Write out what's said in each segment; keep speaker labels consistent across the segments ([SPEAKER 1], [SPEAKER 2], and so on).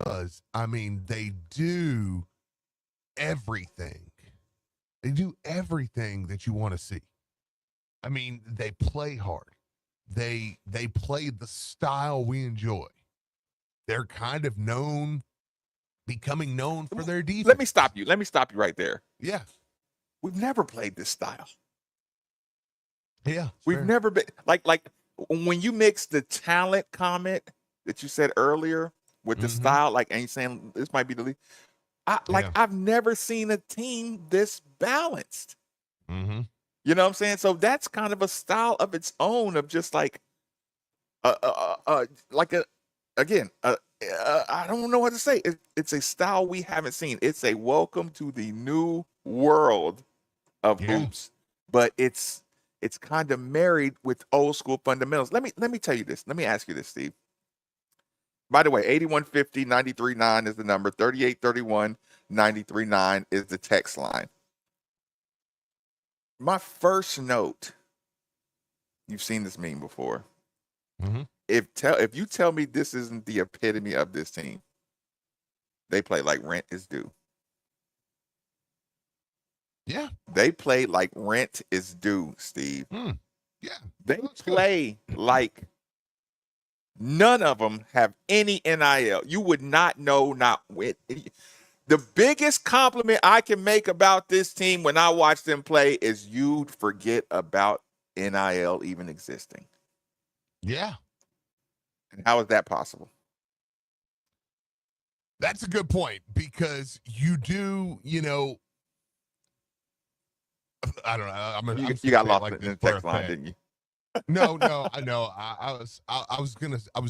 [SPEAKER 1] because, I mean, they do everything. They do everything that you want to see. I mean, they play hard. They play the style we enjoy. They're kind of becoming known for their
[SPEAKER 2] Let me
[SPEAKER 1] defense.
[SPEAKER 2] stop you. Let me stop you right there.
[SPEAKER 1] Yeah.
[SPEAKER 2] We've never played this style.
[SPEAKER 1] Yeah.
[SPEAKER 2] We've
[SPEAKER 1] Fair.
[SPEAKER 2] never been like when you mix the talent comment that you said earlier with the
[SPEAKER 1] Mm-hmm.
[SPEAKER 2] style, like, and you saying this might be the lead.
[SPEAKER 1] Yeah.
[SPEAKER 2] I've never seen a team this balanced.
[SPEAKER 1] Mm-hmm.
[SPEAKER 2] You know what I'm saying? So that's kind of a style of its own of just like a again I don't know what to say. It's a style we haven't seen. It's a welcome to the new world of
[SPEAKER 1] Yeah.
[SPEAKER 2] hoops, but it's kind of married with old school fundamentals. Let me tell you this. Let me ask you this, Steve. By the way, 8150-93.9 is the number. 3831-93.9 is the text line. My first note, you've seen this meme before.
[SPEAKER 1] Mm-hmm.
[SPEAKER 2] If you tell me this isn't the epitome of this team, they play like rent is due.
[SPEAKER 1] Yeah.
[SPEAKER 2] They play like rent is due, Steve.
[SPEAKER 1] Mm. Yeah.
[SPEAKER 2] They
[SPEAKER 1] That's good.
[SPEAKER 2] play like none of them have any NIL. You would not know, not with. The biggest compliment I can make about this team when I watch them play is you'd forget about NIL even existing.
[SPEAKER 1] Yeah.
[SPEAKER 2] And how is that possible?
[SPEAKER 1] That's a good point because you do, I don't know. I'm just
[SPEAKER 2] You
[SPEAKER 1] gonna
[SPEAKER 2] got
[SPEAKER 1] say it
[SPEAKER 2] lost
[SPEAKER 1] like
[SPEAKER 2] in
[SPEAKER 1] this
[SPEAKER 2] the
[SPEAKER 1] for
[SPEAKER 2] text
[SPEAKER 1] a
[SPEAKER 2] line,
[SPEAKER 1] fact.
[SPEAKER 2] didn't you?
[SPEAKER 1] No, I know. I was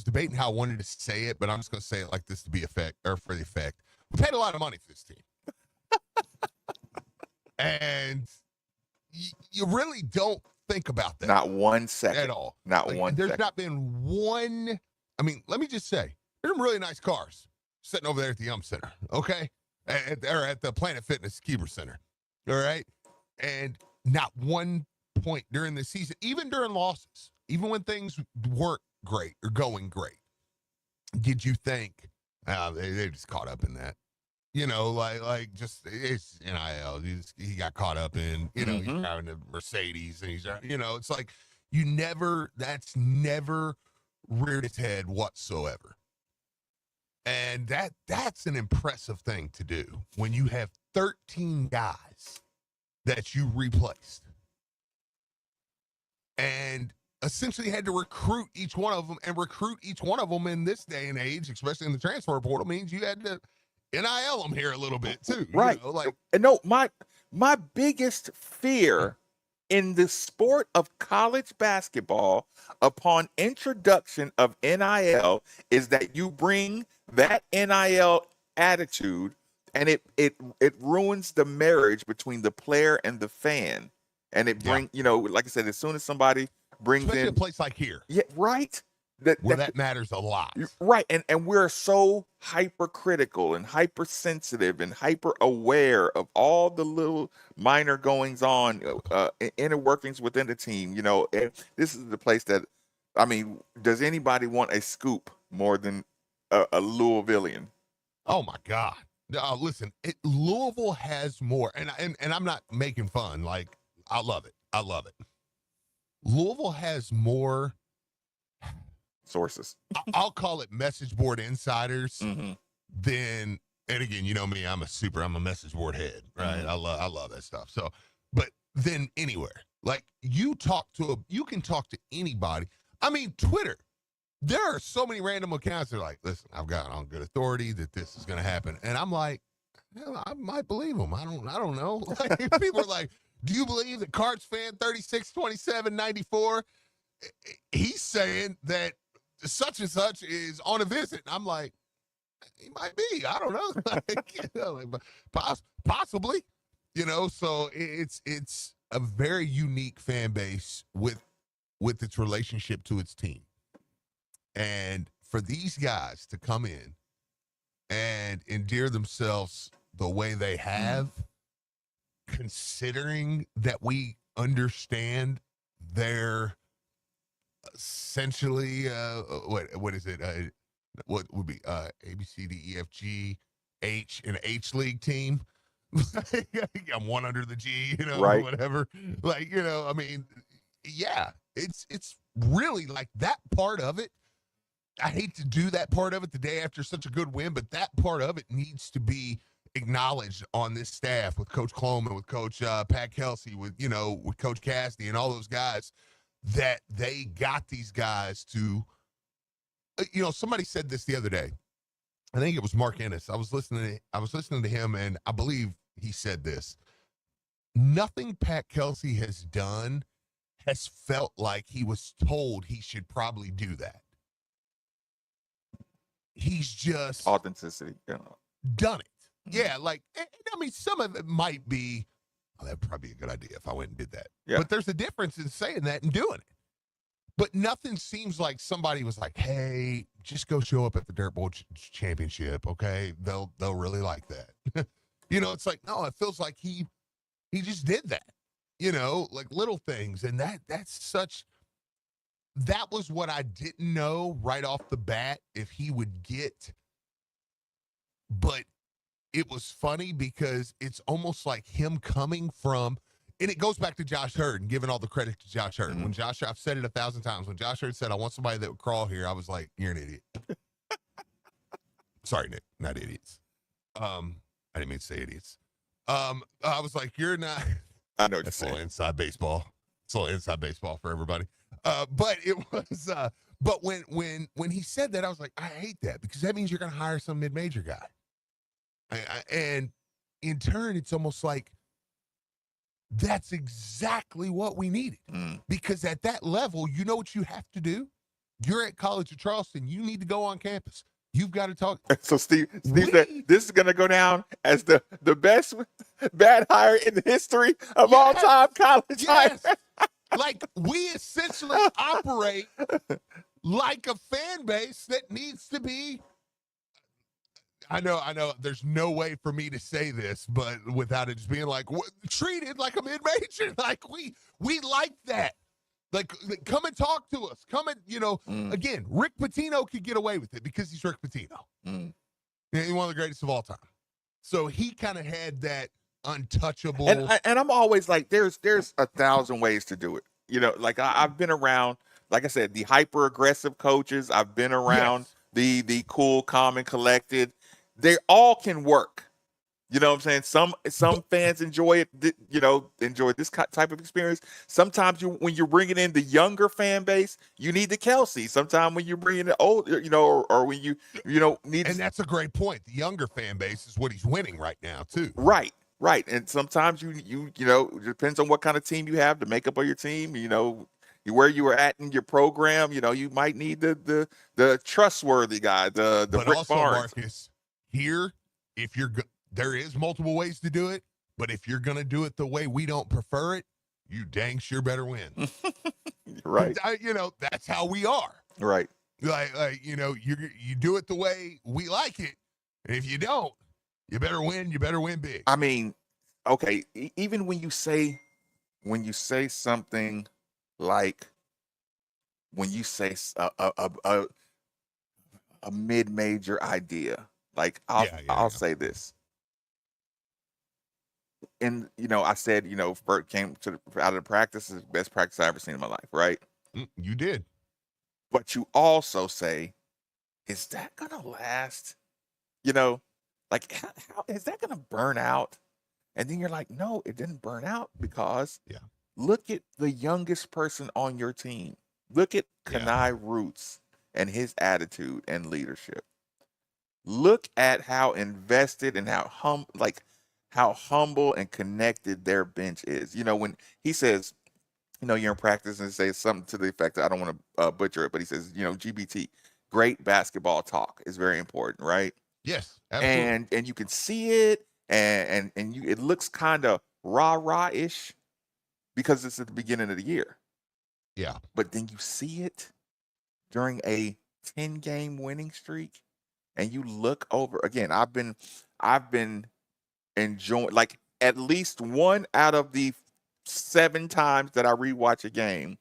[SPEAKER 1] debating how I wanted to say it, but I'm just gonna say it like this to be effect or for the effect. We paid a lot of money for this team, and you really don't think about that
[SPEAKER 2] Not 1
[SPEAKER 1] at
[SPEAKER 2] second.
[SPEAKER 1] all.
[SPEAKER 2] Not
[SPEAKER 1] Like,
[SPEAKER 2] 1
[SPEAKER 1] there's
[SPEAKER 2] second.
[SPEAKER 1] not been one. I mean, let me just say, there's some really nice cars sitting over there at the Center, okay, or at the Planet Fitness Keeper Center, all right, and not one point during the season, even during losses, even when things weren't great or going great, did you think they just caught up in that? Like just it's NIL. He got caught up in, he's
[SPEAKER 2] Mm-hmm.
[SPEAKER 1] driving a Mercedes and it's like that's never reared its head whatsoever. And that's an impressive thing to do when you have 13 guys that you replaced and essentially had to recruit each one of them, and recruit each one of them in this day and age, especially in the transfer portal, means you had to NIL them here a little bit too.
[SPEAKER 2] Right.
[SPEAKER 1] Like
[SPEAKER 2] And no, my biggest fear in the sport of college basketball upon introduction of NIL is that you bring that NIL attitude and it ruins the marriage between the player and the fan. And it
[SPEAKER 1] yeah,
[SPEAKER 2] like I said, as soon as somebody brings
[SPEAKER 1] especially a
[SPEAKER 2] in,
[SPEAKER 1] place like here
[SPEAKER 2] yeah, right.
[SPEAKER 1] where that matters a lot.
[SPEAKER 2] Right. And we're so hypercritical and hypersensitive and hyper aware of all the little minor goings on, inner workings within the team. And this is the place that, I mean, does anybody want a scoop more than a Louisvillian?
[SPEAKER 1] Oh my God. Listen, Louisville has more, and I'm not making fun. Like, I love it. I love it. Louisville has more.
[SPEAKER 2] Sources.
[SPEAKER 1] I'll call it message board insiders
[SPEAKER 2] Mm-hmm.
[SPEAKER 1] than. And again, you know me, I'm a message board head, right?
[SPEAKER 2] Mm-hmm.
[SPEAKER 1] I love that stuff. So, but then anywhere, like you can talk to anybody. I mean, Twitter. There are so many random accounts that are like, listen, I've got on good authority that this is going to happen, and I'm like, hell, I might believe them. I don't know. Like, people are like, do you believe that Cards fan 362794? He's saying that such and such is on a visit. And I'm like, he might be. I don't know. Possibly. So it's a very unique fan base with its relationship to its team. And for these guys to come in and endear themselves the way they have, considering that we understand their essentially what is it? what would be A B C D E F G H an H League team. I'm one under the G,
[SPEAKER 2] Right.
[SPEAKER 1] whatever. Like, I mean, yeah, it's really like that part of it. I hate to do that part of it the day after such a good win, but that part of it needs to be acknowledged on this staff with Coach Coleman, with Coach Pat Kelsey, with Coach Cassidy and all those guys, that they got these guys to, somebody said this the other day. I think it was Mark Ennis. I was listening to him, and I believe he said this. Nothing Pat Kelsey has done has felt like he was told he should probably do that. He's just
[SPEAKER 2] Authenticity.
[SPEAKER 1] done it. Yeah, like, and I mean, some of it might be, that'd probably be a good idea if I went and did that.
[SPEAKER 2] Yeah.
[SPEAKER 1] But there's a difference in saying that and doing it. But nothing seems like somebody was like, hey, just go show up at the Dirt Bowl Championship, okay? They'll really like that. It's like, no, it feels like he just did that, like little things. And that was what I didn't know right off the bat if he would get. But it was funny because it's almost like him coming from, and it goes back to Josh Hurd and giving all the credit to Josh Hurd.
[SPEAKER 2] Mm-hmm.
[SPEAKER 1] When I've said it 1,000 times, when Josh Hurd said, I want somebody that would crawl here, I was like, you're an idiot. Sorry, Nick, not idiots. I didn't mean to say idiots. I was like, you're not.
[SPEAKER 2] I know what you're
[SPEAKER 1] That's a little
[SPEAKER 2] saying.
[SPEAKER 1] inside baseball. It's a little inside baseball for everybody. But it was, but when he said that, I was like, I hate that because that means you're going to hire some mid-major guy. And in turn, it's almost like that's exactly what we needed. Because at that level, you know what you have to do? You're at College of Charleston. You need to go on campus. You've got to talk.
[SPEAKER 2] So Steve said this is going to go down as the best bad hire in the history of all time college hire.
[SPEAKER 1] Like, we essentially operate like a fan base that needs to be. I know. There's no way for me to say this, but without it just being like treated like a mid-major, like we like that. Like, come and talk to us. Come and again, Rick Pitino could get away with it because he's Rick Pitino. He's one of the greatest of all time. So he kind of had that untouchable.
[SPEAKER 2] And I'm always like, there's 1,000 ways to do it. Like I've been around, like I said, the hyper aggressive coaches. I've been around the cool, calm, and collected. They all can work. You know what I'm saying? Some fans enjoy it, enjoy this type of experience. Sometimes when you're bringing in the younger fan base, you need the Kelsey. Sometimes when you're bringing the old, or when you need.
[SPEAKER 1] And that's a great point. The younger fan base is what he's winning right now too.
[SPEAKER 2] Right. And sometimes you it depends on what kind of team you have, the makeup of your team, where you were at in your program, you might need the trustworthy guy, the
[SPEAKER 1] but
[SPEAKER 2] Rick
[SPEAKER 1] also,
[SPEAKER 2] Barnes.
[SPEAKER 1] Marcus, here, if you're there is multiple ways to do it, but if you're going to do it the way we don't prefer it, you dang sure better win.
[SPEAKER 2] Right.
[SPEAKER 1] That's how we are.
[SPEAKER 2] Right.
[SPEAKER 1] Like you do it the way we like it. And if you don't, you better win. You better win big.
[SPEAKER 2] I mean, okay, even when you say something like, when you say a mid-major idea, like I'll say this. And I said, Bert came out of the practice, is the best practice I ever seen in my life, right?
[SPEAKER 1] You did.
[SPEAKER 2] But you also say, is that gonna last? Like how is that gonna burn out? And then you're like, no, it didn't burn out because look at the youngest person on your team. Look at Kenai Roots and his attitude and leadership. Look at how invested and how humble and connected their bench is. When he says, you're in practice and say something to the effect that I don't want to butcher it, but he says, GBT, great basketball talk is very important, right?
[SPEAKER 1] Yes, absolutely.
[SPEAKER 2] And you can see it, and it looks kind of rah-rah-ish because it's at the beginning of the year.
[SPEAKER 1] Yeah.
[SPEAKER 2] But then you see it during a 10-game winning streak, and you look over again. I've been enjoying, like, at least one out of the 7 times that I rewatch a game,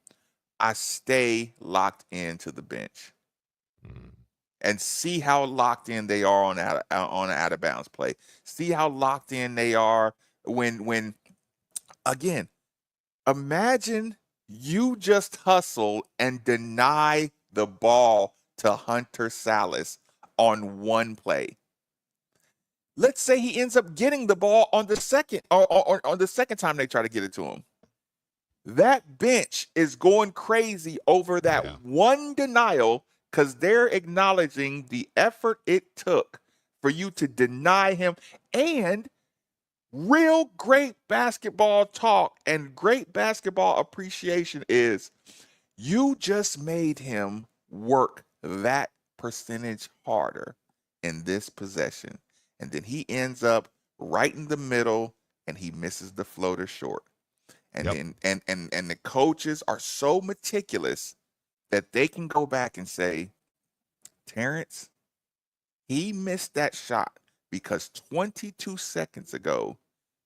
[SPEAKER 2] I stay locked into the bench. and see how locked in they are on an out of bounds play. See how locked in they are when again, imagine you just hustle and deny the ball to Hunter Salas on one play. Let's say he ends up getting the ball on the second or on the second time they try to get it to him. That bench is going crazy over that one denial because they're acknowledging the effort it took for you to deny him. And real great basketball talk and great basketball appreciation is you just made him work that percentage harder in this possession. And then he ends up right in the middle and he misses the floater short. And then and the coaches are so meticulous that they can go back and say, Terrence, he missed that shot because 22 seconds ago,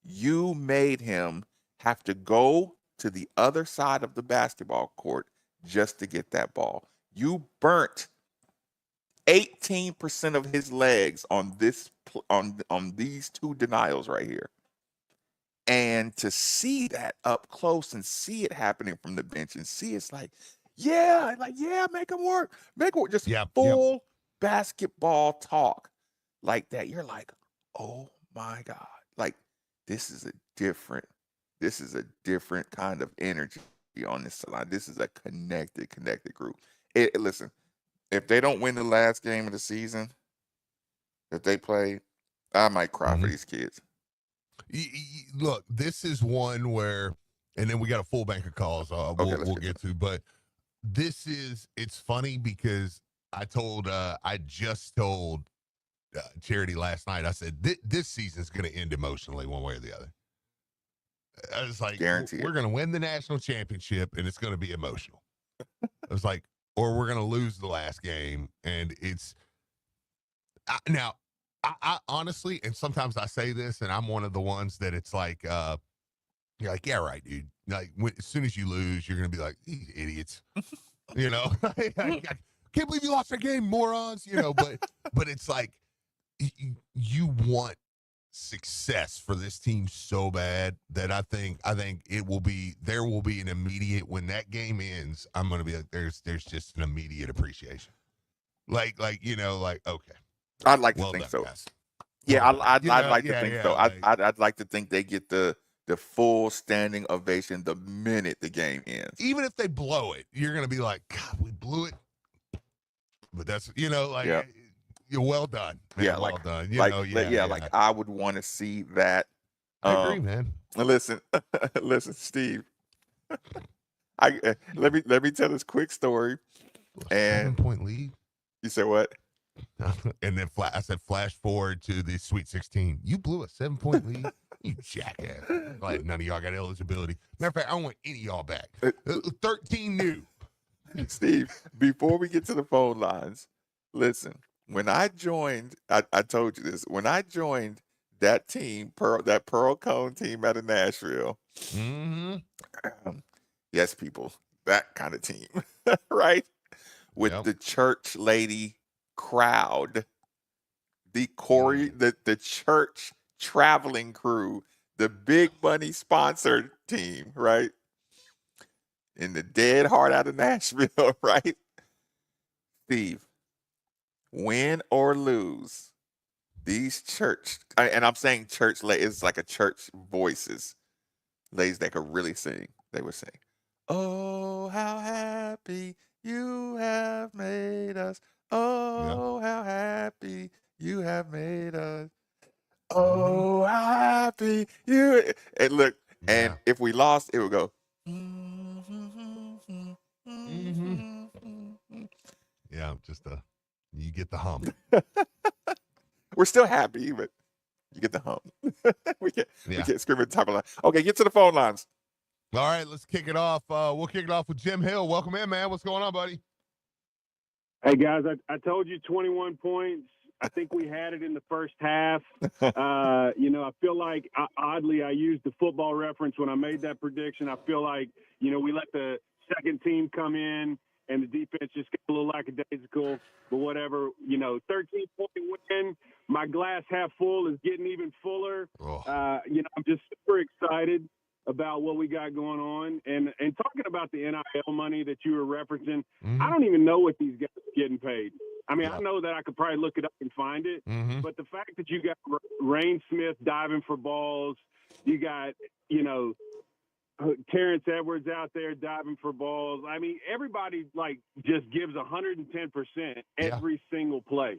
[SPEAKER 2] you made him have to go to the other side of the basketball court just to get that ball. You burnt 18% of his legs on this on these two denials right here. And to see that up close and see it happening from the bench and see it's like, yeah, make him work. Make it work. Just full basketball talk like that. You're like, oh my God. Like, this is a different kind of energy on this line. This is a connected group. Listen, if they don't win the last game of the season that they play, I might cry for these kids.
[SPEAKER 1] Look, this is one where, and then we got a full bank of calls we'll get to, but it's funny because I just told Charity last night, I said, this season's going to end emotionally one way or the other. I was like, we're going to win the national championship and it's going to be emotional. I was like, or we're going to lose the last game. And it's now, I honestly, and sometimes I say this, and I'm one of the ones that it's like, you're like, yeah, right, dude. Like, as soon as you lose, you're going to be like, these idiots, you know, I can't believe you lost that game, morons, you know, but it's like, you want success for this team so bad that I think there will be an immediate, when that game ends, I'm going to be like, there's just an immediate appreciation. Like, you know, like, okay.
[SPEAKER 2] I'd like to think so. Guys. Yeah, I'd like to think so. I'd like to think they get the full standing ovation the minute the game ends.
[SPEAKER 1] Even if they blow it, you're going to be like, God, we blew it. But that's, you know, like, you're well done. Man,
[SPEAKER 2] yeah,
[SPEAKER 1] well done. You know,
[SPEAKER 2] like I would want to see that.
[SPEAKER 1] I agree, man.
[SPEAKER 2] Listen, Steve. Let me tell this quick story. And
[SPEAKER 1] 7-point lead.
[SPEAKER 2] You said what?
[SPEAKER 1] And then I said, flash forward to the Sweet 16. You blew a 7-point lead? You jackass. I'm glad none of y'all got eligibility. Matter of fact, I don't want any of y'all back. 13 new.
[SPEAKER 2] Steve, before we get to the phone lines, listen, when I joined, I told you this, when I joined that team, that Pearl Cone team out of Nashville, yes, people, that kind of team, right? With the church lady crowd, the church traveling crew, the big money sponsored team, right? In the dead heart out of Nashville, right? Steve, win or lose, these church, and I'm saying church, it's like a church voices, ladies that could really sing, they would sing, oh, how happy you have made us. Oh, how happy you have made us. Oh, how happy you. And look, and if we lost, it would go.
[SPEAKER 1] Yeah, just you get the hum.
[SPEAKER 2] We're still happy, but you get the hum. we can't scream at the top of the line. Okay, get to the phone lines.
[SPEAKER 1] All right, let's kick it off. We'll kick it off with Jim Hill. Welcome in, man. What's going on, buddy?
[SPEAKER 3] Hey, guys, I told you 21 points. I think we had it in the first half. You know, I feel like, oddly, I used the Football Reference when I made that prediction. I feel like, you know, we let the second team come in and the defense just got a little lackadaisical, but whatever. 13-point win. My glass half full is getting even fuller.
[SPEAKER 1] Oh.
[SPEAKER 3] I'm just super excited about what we got going on. And talking about the NIL money that you were referencing, I don't even know what these guys are getting paid. I mean, I know that I could probably look it up and find it, but the fact that you got Rain Smith diving for balls, you got, Terrence Edwards out there diving for balls. I mean, everybody just gives 110% every single play.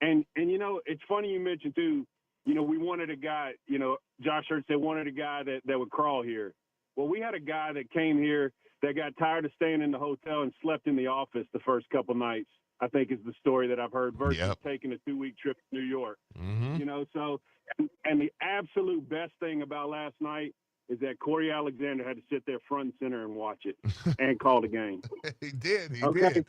[SPEAKER 3] And it's funny you mentioned too, we wanted a guy, Josh Hurts said wanted a guy that would crawl here. Well, we had a guy that came here that got tired of staying in the hotel and slept in the office the first couple nights, I think is the story that I've heard, versus taking a 2-week trip to New York. So and the absolute best thing about last night is that Corey Alexander had to sit there front and center and watch it and call the game.
[SPEAKER 1] He did. He did.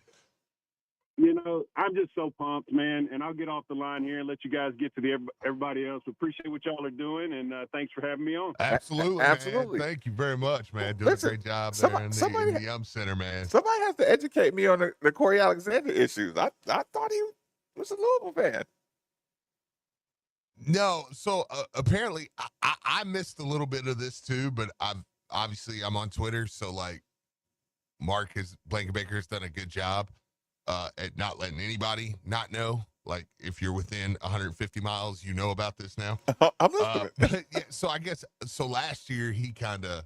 [SPEAKER 3] I'm just so pumped, man. And I'll get off the line here and let you guys get to everybody else. Appreciate what y'all are doing, and thanks for having me on.
[SPEAKER 1] Absolutely.
[SPEAKER 2] Absolutely.
[SPEAKER 1] Man. Thank you very much, man. Doing a great job there in the Center, man.
[SPEAKER 2] Somebody has to educate me on the Corey Alexander issues. I thought he was a Louisville fan.
[SPEAKER 1] No, so apparently I missed a little bit of this too, but I'm on Twitter, so Blankenbaker has done a good job at not letting anybody not know. Like, if you're within 150 miles, you know about this now.
[SPEAKER 2] I'm listening.
[SPEAKER 1] But yeah, so I guess last year he just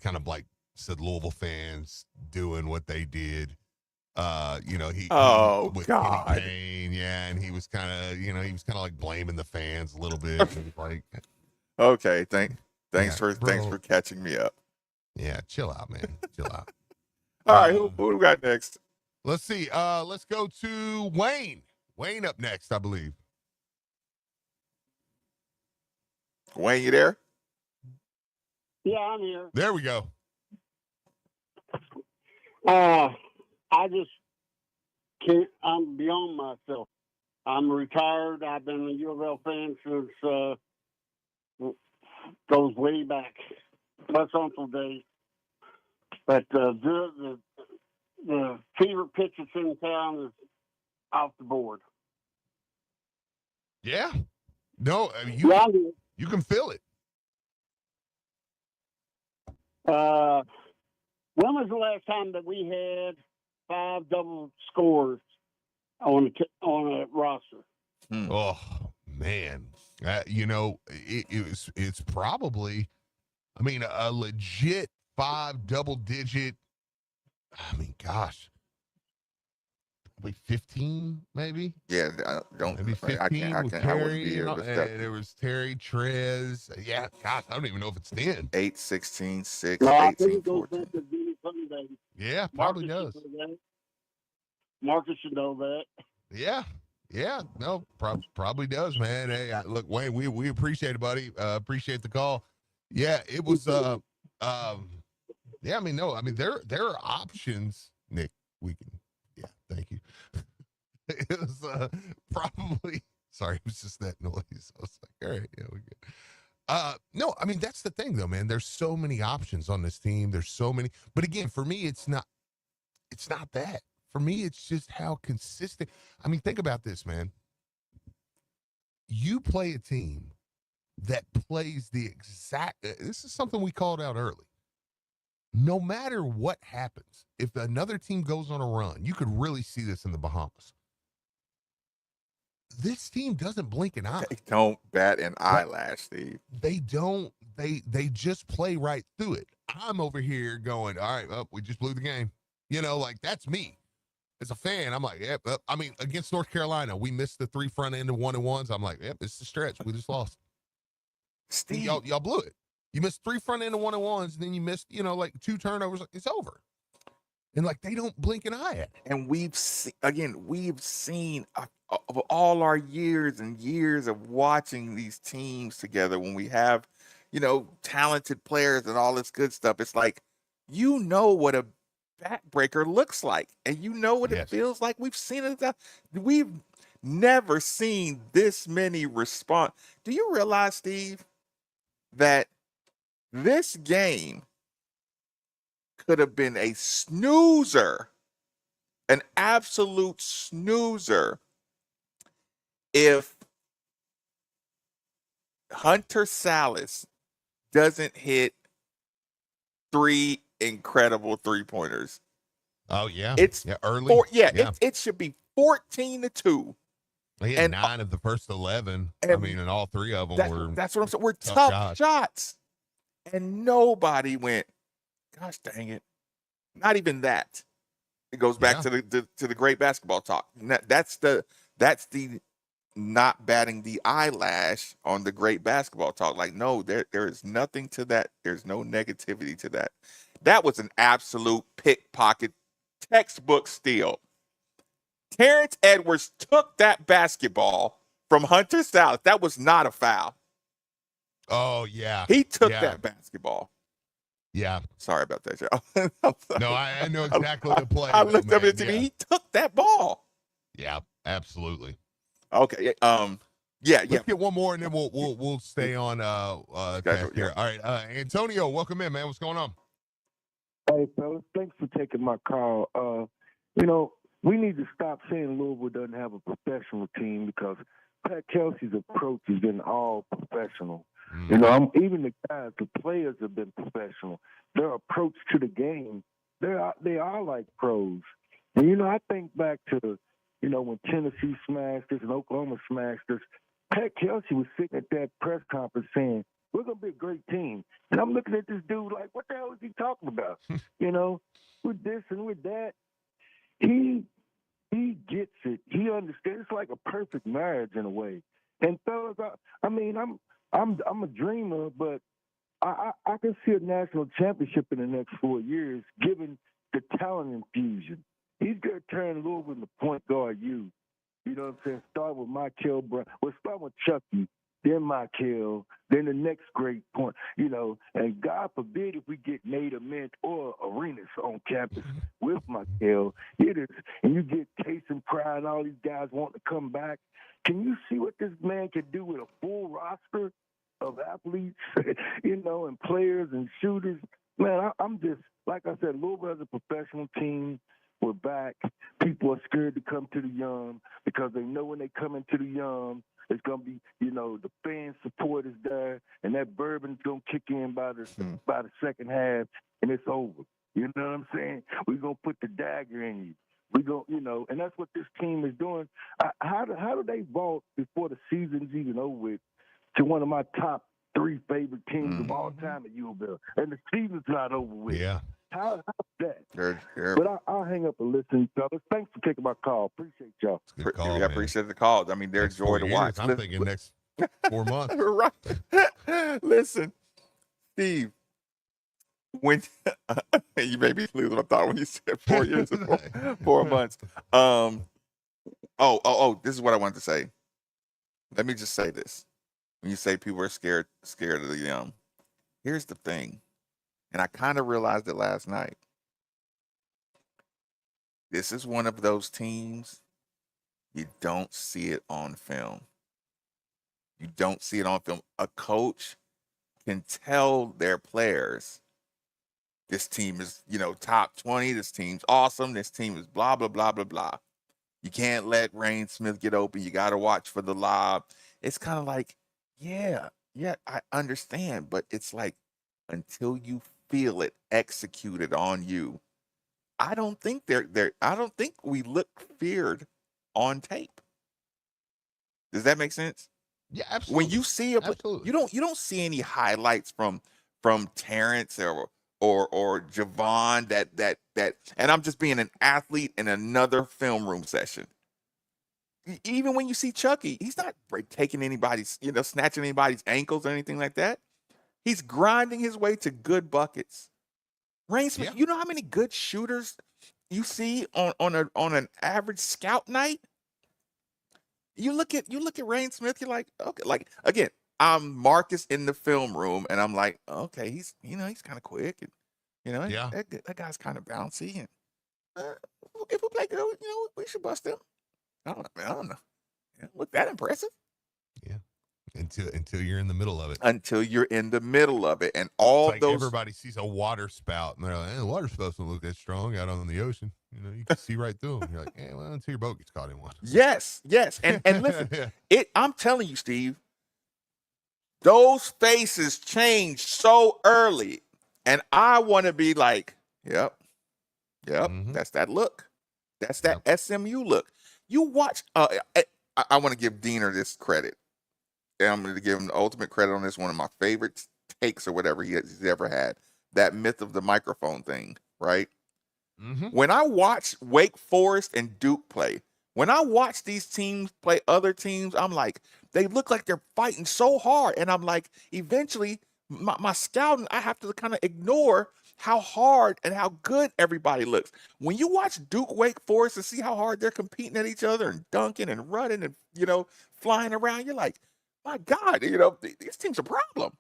[SPEAKER 1] kind of said Louisville fans doing what they did. He with
[SPEAKER 2] God.
[SPEAKER 1] Kenny Payne, and he was kind of blaming the fans a little bit.
[SPEAKER 2] Okay, thanks for catching me up.
[SPEAKER 1] Yeah, chill out, man. Chill out.
[SPEAKER 2] All right, who do we got next?
[SPEAKER 1] Let's see. Let's go to Wayne. Wayne up next, I believe.
[SPEAKER 2] Wayne, you there?
[SPEAKER 4] Yeah, I'm here.
[SPEAKER 1] There we go.
[SPEAKER 4] I just can't. I'm beyond myself. I'm retired. I've been a U of L fan since goes way back, plus Uncle days. But the favorite pitch that's in town is off the board.
[SPEAKER 1] Yeah. No, I mean, you can feel it.
[SPEAKER 4] When was the last time that we had 5 double scores on a roster?
[SPEAKER 1] Oh man, it's probably, a legit 5 double-digit. I mean, gosh, probably 15, maybe.
[SPEAKER 2] Yeah,
[SPEAKER 1] maybe 15
[SPEAKER 2] I can't.
[SPEAKER 1] with
[SPEAKER 2] I
[SPEAKER 1] Terry.
[SPEAKER 2] wouldn't be here.
[SPEAKER 1] And there was Terry, Trez. Yeah, gosh, I don't even know if it's 10.
[SPEAKER 2] 8, 16, 6,
[SPEAKER 4] No,
[SPEAKER 2] 18, 14.
[SPEAKER 1] Yeah, probably does.
[SPEAKER 4] Marcus should know that.
[SPEAKER 1] Yeah, no, probably does, man. Hey, look, Wayne, we appreciate it, buddy. Appreciate the call. Yeah, it was. There are options, Nick. We can. Yeah, thank you. It was probably. Sorry, it was just that noise. I was like, all right, yeah, we're good. No, that's the thing though, man. There's so many options on this team. There's so many, but again, for me, it's not that. For me, it's just how consistent. Think about this, man. You play a team that plays the exact. This is something we called out early. No matter what happens, if another team goes on a run, you could really see this in the Bahamas. This team doesn't blink an eye.
[SPEAKER 2] They don't bat an eyelash, Steve.
[SPEAKER 1] They don't. They just play right through it. I'm over here going, all right, we just blew the game. That's me. As a fan, I'm like, yep. Against North Carolina, we missed the 3 front end of 1-and-1s. I'm like, yep, it's a stretch. We just lost.
[SPEAKER 2] Steve,
[SPEAKER 1] y'all blew it. You missed 3 front end of 1-and-1s, and then you missed, 2 turnovers. It's over. And they don't blink an eye at it.
[SPEAKER 2] And we've seen of all our years and years of watching these teams together, when we have, talented players and all this good stuff, it's like, what a backbreaker looks like, and what it feels like. We've seen it. We've never seen this many response. Do you realize, Steve, that this game could have been a snoozer, an absolute snoozer, if Hunter Salas doesn't hit 3 incredible 3-pointers.
[SPEAKER 1] Oh yeah,
[SPEAKER 2] It's
[SPEAKER 1] early.
[SPEAKER 2] It should be 14-2.
[SPEAKER 1] He had 9 of the first 11. I mean, and all 3 of them were.
[SPEAKER 2] That's what I'm saying. We're
[SPEAKER 1] tough
[SPEAKER 2] shots, and nobody went. Gosh dang it! Not even that. It goes back to the great basketball talk. That's the not batting the eyelash on the great basketball talk. Like, no, there is nothing to that. There's no negativity to that. That was an absolute pickpocket, textbook steal. Terrence Edwards took that basketball from Hunter Salas. That was not a foul.
[SPEAKER 1] Oh yeah,
[SPEAKER 2] he took that basketball.
[SPEAKER 1] Yeah.
[SPEAKER 2] Sorry about that, y'all.
[SPEAKER 1] No, I know exactly the play.
[SPEAKER 2] I looked up at the TV. He took that ball.
[SPEAKER 1] Yeah, absolutely.
[SPEAKER 2] Okay.
[SPEAKER 1] Let's get one more, and then we'll stay on task here. All right, Antonio, welcome in, man. What's going on?
[SPEAKER 5] Hey, fellas, thanks for taking my call. We need to stop saying Louisville doesn't have a professional team, because Pat Kelsey's approach has been all professional. Even the guys, the players have been professional. Their approach to the game, they are like pros. And, I think back to, when Tennessee smashed us and Oklahoma smashed us, Pat Kelsey was sitting at that press conference saying, we're going to be a great team. And I'm looking at this dude like, what the hell is he talking about? With this and with that. He gets it. He understands. It's like a perfect marriage in a way. And fellas, I'm a dreamer, but I can see a national championship in the next 4 years, given the talent infusion. He's going to turn Louisville into point guard you. You know what I'm saying? Start with Michael Brown. Well, start with Chucky, then Michael, then the next great point. And God forbid if we get Nate Ament or Arenas on campus with Michael. And you get Case and Pride and all these guys wanting to come back. Can you see what this man can do with a full roster of athletes, and players and shooters? Man, I'm just, like I said, Louisville has a professional team. We're back. People are scared to come to the Yum because they know when they come into the Yum, it's going to be, the fan support is there, and that bourbon's going to kick in by the second half, and it's over. You know what I'm saying? We're going to put the dagger in you. We go, and that's what this team is doing. How do they vault before the season's even over with to one of my top 3 favorite teams of all time at Louisville, and the season's not over with?
[SPEAKER 1] Yeah.
[SPEAKER 5] How's that? But I'll hang up and listen, fellas. Thanks for taking my call. Appreciate y'all.
[SPEAKER 1] Call,
[SPEAKER 2] I appreciate the call. I mean, they're joy to watch.
[SPEAKER 1] I'm thinking next 4 months.
[SPEAKER 2] Right. Listen, Steve, when you made me lose what I thought when you said 4 years and 4 months. This is what I wanted to say. Let me just say this. When you say people are scared of the Yum, here's the thing. And I kind of realized it last night. This is one of those teams, you don't see it on film. You don't see it on film. A coach can tell their players, this team is, top 20. This team's awesome. This team is blah, blah, blah, blah, blah. You can't let Rain Smith get open. You got to watch for the lob. It's kind of like, yeah, I understand. But it's like, until you feel it executed on you, I don't think I don't think we look feared on tape. Does that make sense?
[SPEAKER 1] Yeah, absolutely.
[SPEAKER 2] When you see you don't see any highlights from Terrence or Javon that and I'm just being an athlete in another film room session. Even when you see Chucky, he's not taking anybody's, snatching anybody's ankles or anything like that. He's grinding his way to good buckets. Rain Smith, you know how many good shooters you see on an average scout night? You look at Rain Smith, you're like, okay, like again, I'm Marcus in the film room, and I'm like, okay, he's kind of quick, and that guy's kind of bouncy, and if we play good, we should bust him. I don't know. Yeah, look that impressive.
[SPEAKER 1] Yeah. Until you're in the middle of it.
[SPEAKER 2] Until you're in the middle of it. And all
[SPEAKER 1] like
[SPEAKER 2] those.
[SPEAKER 1] Everybody sees a water spout and they're like, the water spouts don't look that strong out on the ocean. You can see right through them. You're like, well, until your boat gets caught in one.
[SPEAKER 2] Yes. And listen, I'm telling you, Steve, those faces change so early. And I want to be like, yep, that's that look. That's that SMU look. You watch, I want to give Diener this credit. And I'm going to give him the ultimate credit on this, one of my favorite takes or whatever he's ever had. That myth of the microphone thing, right? Mm-hmm. When I watch Wake Forest and Duke play, when I watch these teams play other teams, I'm like, they look like they're fighting so hard. And I'm like, eventually, my scouting, I have to kind of ignore how hard and how good everybody looks. When you watch Duke Wake Forest and see how hard they're competing at each other and dunking and running and, flying around, you're like, my God, these teams are a problem.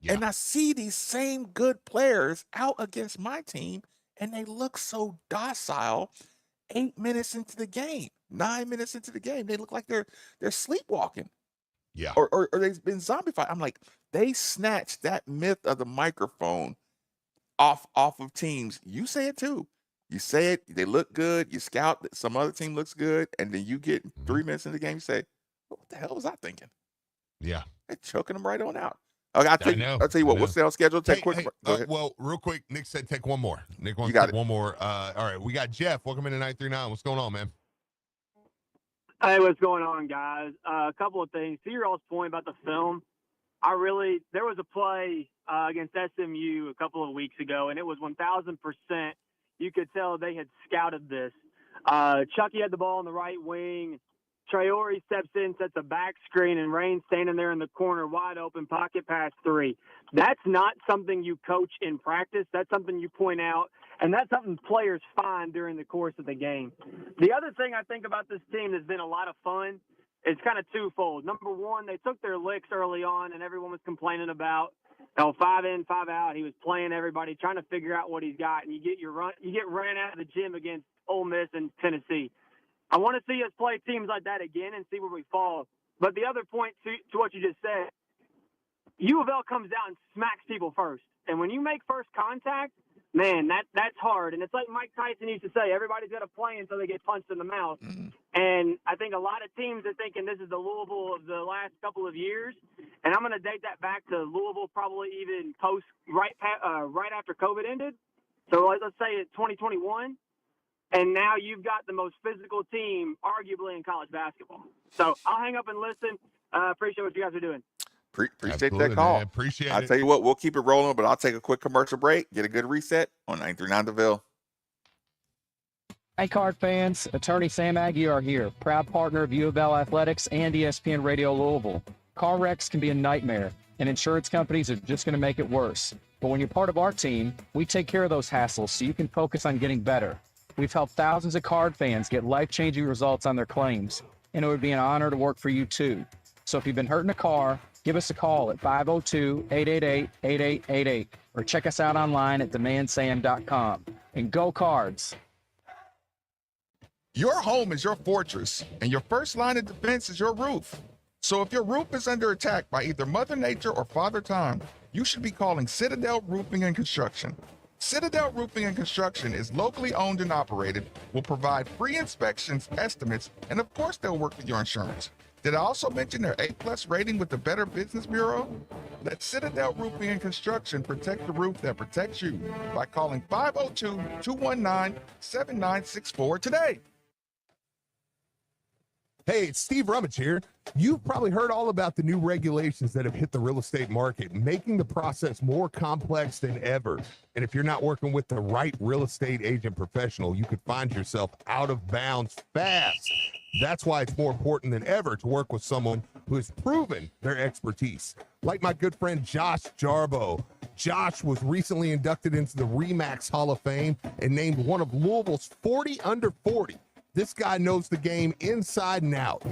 [SPEAKER 2] Yeah. And I see these same good players out against my team, and they look so docile 8 minutes into the game, 9 minutes into the game. They look like they're sleepwalking.
[SPEAKER 1] Yeah.
[SPEAKER 2] Or they've been zombified. I'm like, they snatched that myth of the microphone off of teams. You say it too. You say it, they look good, you scout, some other team looks good, and then you get 3 minutes in the game, you say, what the hell was I thinking?
[SPEAKER 1] Yeah.
[SPEAKER 2] They're choking them right on out. Okay, I'll tell you what, what's the schedule? Take quick.
[SPEAKER 1] Well, real quick, Nick said take one more. Nick wants to take one more. All right, we got Jeff. Welcome into 939. What's going on, man?
[SPEAKER 6] Hey, what's going on, guys? A couple of things. To your all's point about the film, there was a play against SMU a couple of weeks ago, and it was 1,000%. You could tell they had scouted this. Chucky had the ball on the right wing. Traore steps in, sets a back screen, and Rain's standing there in the corner, wide open, pocket pass 3. That's not something you coach in practice. That's something you point out, and that's something players find during the course of the game. The other thing I think about this team that's been a lot of fun is kind of twofold. Number one, they took their licks early on, and everyone was complaining about, 5 in, 5 out. He was playing everybody, trying to figure out what he's got, and you get ran out of the gym against Ole Miss and Tennessee. I want to see us play teams like that again and see where we fall. But the other point to what you just said, U of L comes out and smacks people first. And when you make first contact, man, that's hard. And it's like Mike Tyson used to say, everybody's got to play until they get punched in the mouth. Mm-hmm. And I think a lot of teams are thinking this is the Louisville of the last couple of years. And I'm going to date that back to Louisville probably even right after COVID ended. So let's say it's 2021. And now you've got the most physical team, arguably, in college basketball. So I'll hang up and listen. Appreciate what you guys are doing.
[SPEAKER 2] Appreciate that call.
[SPEAKER 1] Man. Appreciate it.
[SPEAKER 2] I'll tell you what, we'll keep it rolling, but I'll take a quick commercial break, get a good reset on 939 The Ville.
[SPEAKER 7] Hey, Card fans. Attorney Sam Aguiar here, proud partner of U of L Athletics and ESPN Radio Louisville. Car wrecks can be a nightmare, and insurance companies are just going to make it worse. But when you're part of our team, we take care of those hassles so you can focus on getting better. We've helped thousands of Card fans get life-changing results on their claims, and it would be an honor to work for you too. So if you've been hurt in a car, give us a call at 502-888-8888 or check us out online at demandsam.com. And go Cards!
[SPEAKER 8] Your home is your fortress, and your first line of defense is your roof. So if your roof is under attack by either Mother Nature or Father Time, you should be calling Citadel Roofing and Construction. Citadel Roofing and Construction is locally owned and operated, will provide free inspections, estimates, and of course they'll work with your insurance. Did I also mention their A+ rating with the Better Business Bureau? Let Citadel Roofing and Construction protect the roof that protects you by calling 502-219-7964 today.
[SPEAKER 1] Hey, it's Steve Rummage here. You've probably heard all about the new regulations that have hit the real estate market, making the process more complex than ever. And if you're not working with the right real estate agent professional, you could find yourself out of bounds fast. That's why it's more important than ever to work with someone who has proven their expertise. Like my good friend Josh Jarbo. Josh was recently inducted into the RE/MAX Hall of Fame and named one of Louisville's 40 under 40. This guy knows the game inside and out.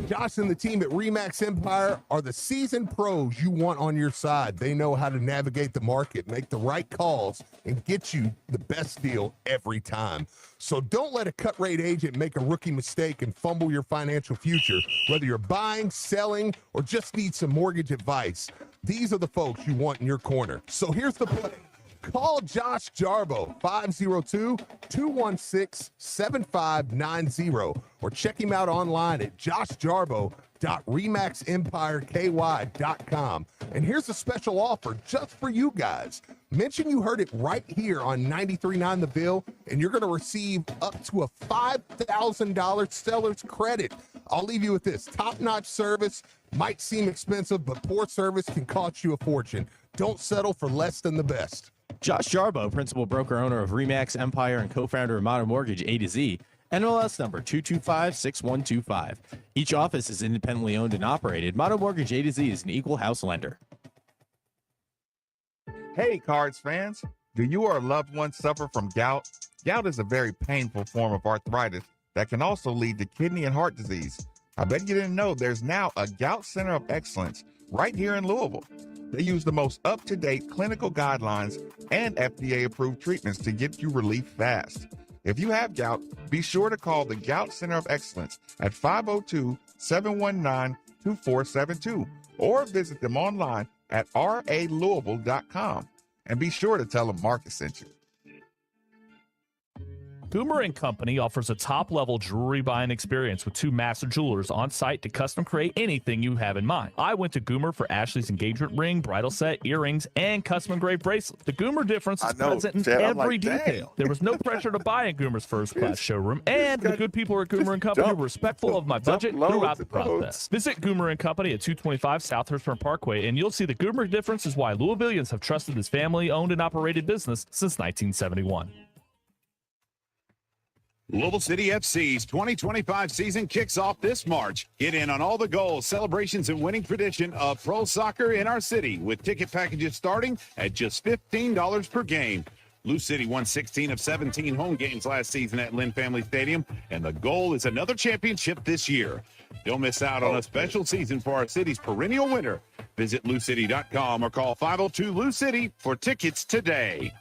[SPEAKER 1] Josh and the team at RE/MAX Empire are the seasoned pros you want on your side. They know how to navigate the market, make the right calls, and get you the best deal every time. So don't let a cut rate agent make a rookie mistake and fumble your financial future. Whether you're buying, selling, or just need some mortgage advice, these are the folks you want in your corner. So here's the play. Call Josh Jarbo, 502-216-7590, or check him out online at joshjarbo.remaxempireky.com. And here's a special offer just for you guys. Mention you heard it right here on 93.9 The Ville, and you're going to receive up to a $5,000 seller's credit. I'll leave you with this. Top-notch service might seem expensive, but poor service can cost you a fortune. Don't settle for less than the best.
[SPEAKER 9] Josh Jarbo, principal broker owner of RE/MAX Empire and co-founder of Modern Mortgage A to Z, NMLS number 2256125. Each office is independently owned and operated. Modern Mortgage A to Z is an equal house lender.
[SPEAKER 8] Hey, Cards fans. Do you or a loved one suffer from gout? Gout is a very painful form of arthritis that can also lead to kidney and heart disease. I bet you didn't know there's now a Gout Center of Excellence right here in Louisville. They use the most up-to-date clinical guidelines and FDA-approved treatments to get you relief fast. If you have gout, be sure to call the Gout Center of Excellence at 502-719-2472 or visit them online at ralouisville.com. And be sure to tell them Marcus sent you.
[SPEAKER 10] Goomer & Company offers a top-level jewelry buying experience with 2 master jewelers on site to custom create anything you have in mind. I went to Goomer for Ashley's engagement ring, bridal set, earrings, and custom engraved bracelets. The Goomer difference is present in every detail. There was no pressure to buy in Goomer's first-class showroom, and the good people at Goomer & Company were respectful of my budget throughout the process. Visit Goomer & Company at 225 South Hirschman Parkway, and you'll see the Goomer difference is why Louisvillians have trusted this family-owned and operated business since 1971.
[SPEAKER 11] Louisville City FC's 2025 season kicks off this March. Get in on all the goals, celebrations, and winning tradition of pro soccer in our city with ticket packages starting at just $15 per game. Lou City won 16 of 17 home games last season at Lynn Family Stadium, and the goal is another championship this year. Don't miss out on a special season for our city's perennial winner. Visit LouCity.com or call 502-LOU-CITY for tickets today.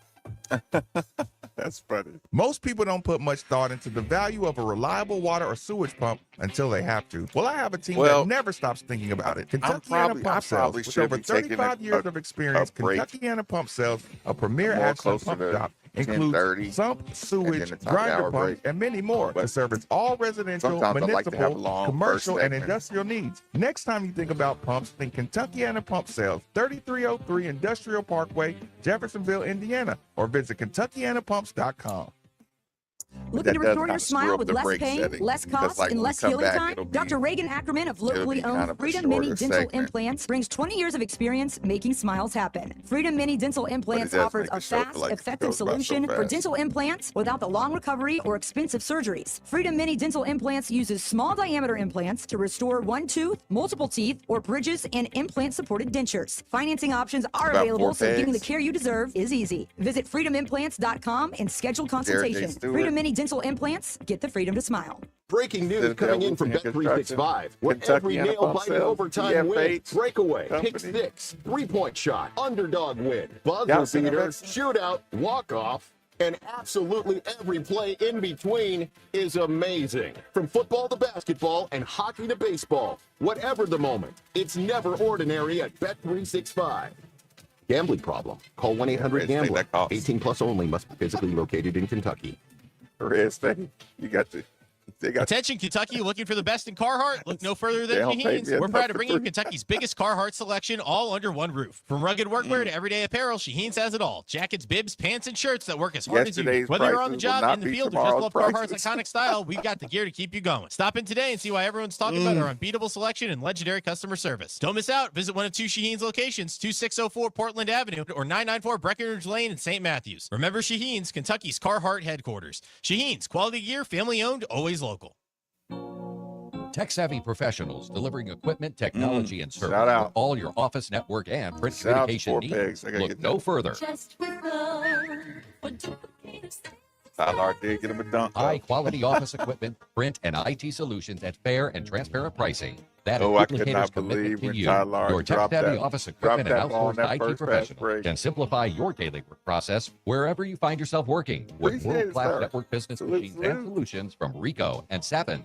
[SPEAKER 8] That's funny. Most people don't put much thought into the value of a reliable water or sewage pump until they have to. Well, I have a team that never stops thinking about it. Kentuckiana Pump Sales, with over 35 years of experience, Kentuckiana Pump Sales, a premier accident pump shop, includes sump, sewage, grinder pumps, and many more to service all residential, municipal, commercial, and industrial needs. Next time you think about pumps, think Kentuckiana Pump Sales, 3303 Industrial Parkway, Jeffersonville, Indiana, or visit KentuckianaPumps.com.
[SPEAKER 12] Looking to restore your smile with less pain, less cost, and less healing time? Dr. Reagan Ackerman of locally owned Freedom Mini Dental Implants brings 20 years of experience making smiles happen. Freedom Mini Dental Implants offers a fast, effective solution for dental implants without the long recovery or expensive surgeries. Freedom Mini Dental Implants uses small diameter implants to restore one tooth, multiple teeth, or bridges and implant-supported dentures. Financing options are available, so getting the care you deserve is easy. Visit freedomimplants.com and schedule consultation. Freedom Mini Dental Implants, get the freedom to smile.
[SPEAKER 13] Breaking news coming in from Bet365. Where every nail-biting overtime win, breakaway, pick six, three-point shot, underdog win, buzzer beater, shootout, walk-off, and absolutely every play in between is amazing. From football to basketball and hockey to baseball, whatever the moment, it's never ordinary at Bet365. Gambling problem? Call 1-800-GAMBLER. 18 plus only. Must be physically located in Kentucky.
[SPEAKER 8] You got to.
[SPEAKER 14] Attention, Kentucky, looking for the best in Carhartt? Look no further than Shaheen's. We're proud to bring you Kentucky's biggest Carhartt selection all under one roof. From rugged workwear to everyday apparel, Shaheen's has it all. Jackets, bibs, pants, and shirts that work as hard as you do. Whether you're on the job, in the field, or just love Carhartt's iconic style, we've got the gear to keep you going. Stop in today and see why everyone's talking about our unbeatable selection and legendary customer service. Don't miss out. Visit one of 2 Shaheen's locations, 2604 Portland Avenue or 994 Breckenridge Lane in St. Matthews. Remember Shaheen's, Kentucky's Carhartt headquarters. Shaheen's, quality gear, family owned, always local.
[SPEAKER 15] Tech-savvy professionals delivering equipment, technology, and service for all your office, network, and print communication needs. Look no further.
[SPEAKER 2] Tyler did get him a dunk.
[SPEAKER 15] High-quality office equipment, print, and IT solutions at fair and transparent pricing. That is
[SPEAKER 2] I could
[SPEAKER 15] Duplicator's
[SPEAKER 2] not
[SPEAKER 15] commitment
[SPEAKER 2] believe
[SPEAKER 15] to
[SPEAKER 2] when
[SPEAKER 15] you.
[SPEAKER 2] Tyler
[SPEAKER 15] Your
[SPEAKER 2] dropped
[SPEAKER 15] tech-savvy
[SPEAKER 2] that-
[SPEAKER 15] office equipment and
[SPEAKER 2] dropped that ball on
[SPEAKER 15] outsourced
[SPEAKER 2] that
[SPEAKER 15] IT
[SPEAKER 2] first fast
[SPEAKER 15] professionals
[SPEAKER 2] break.
[SPEAKER 15] can simplify your daily work process wherever you find yourself working with
[SPEAKER 2] Appreciate it,
[SPEAKER 15] world-class
[SPEAKER 2] sir.
[SPEAKER 15] network business
[SPEAKER 2] Salute,
[SPEAKER 15] machines and
[SPEAKER 2] salute.
[SPEAKER 15] solutions from Rico and Sapin.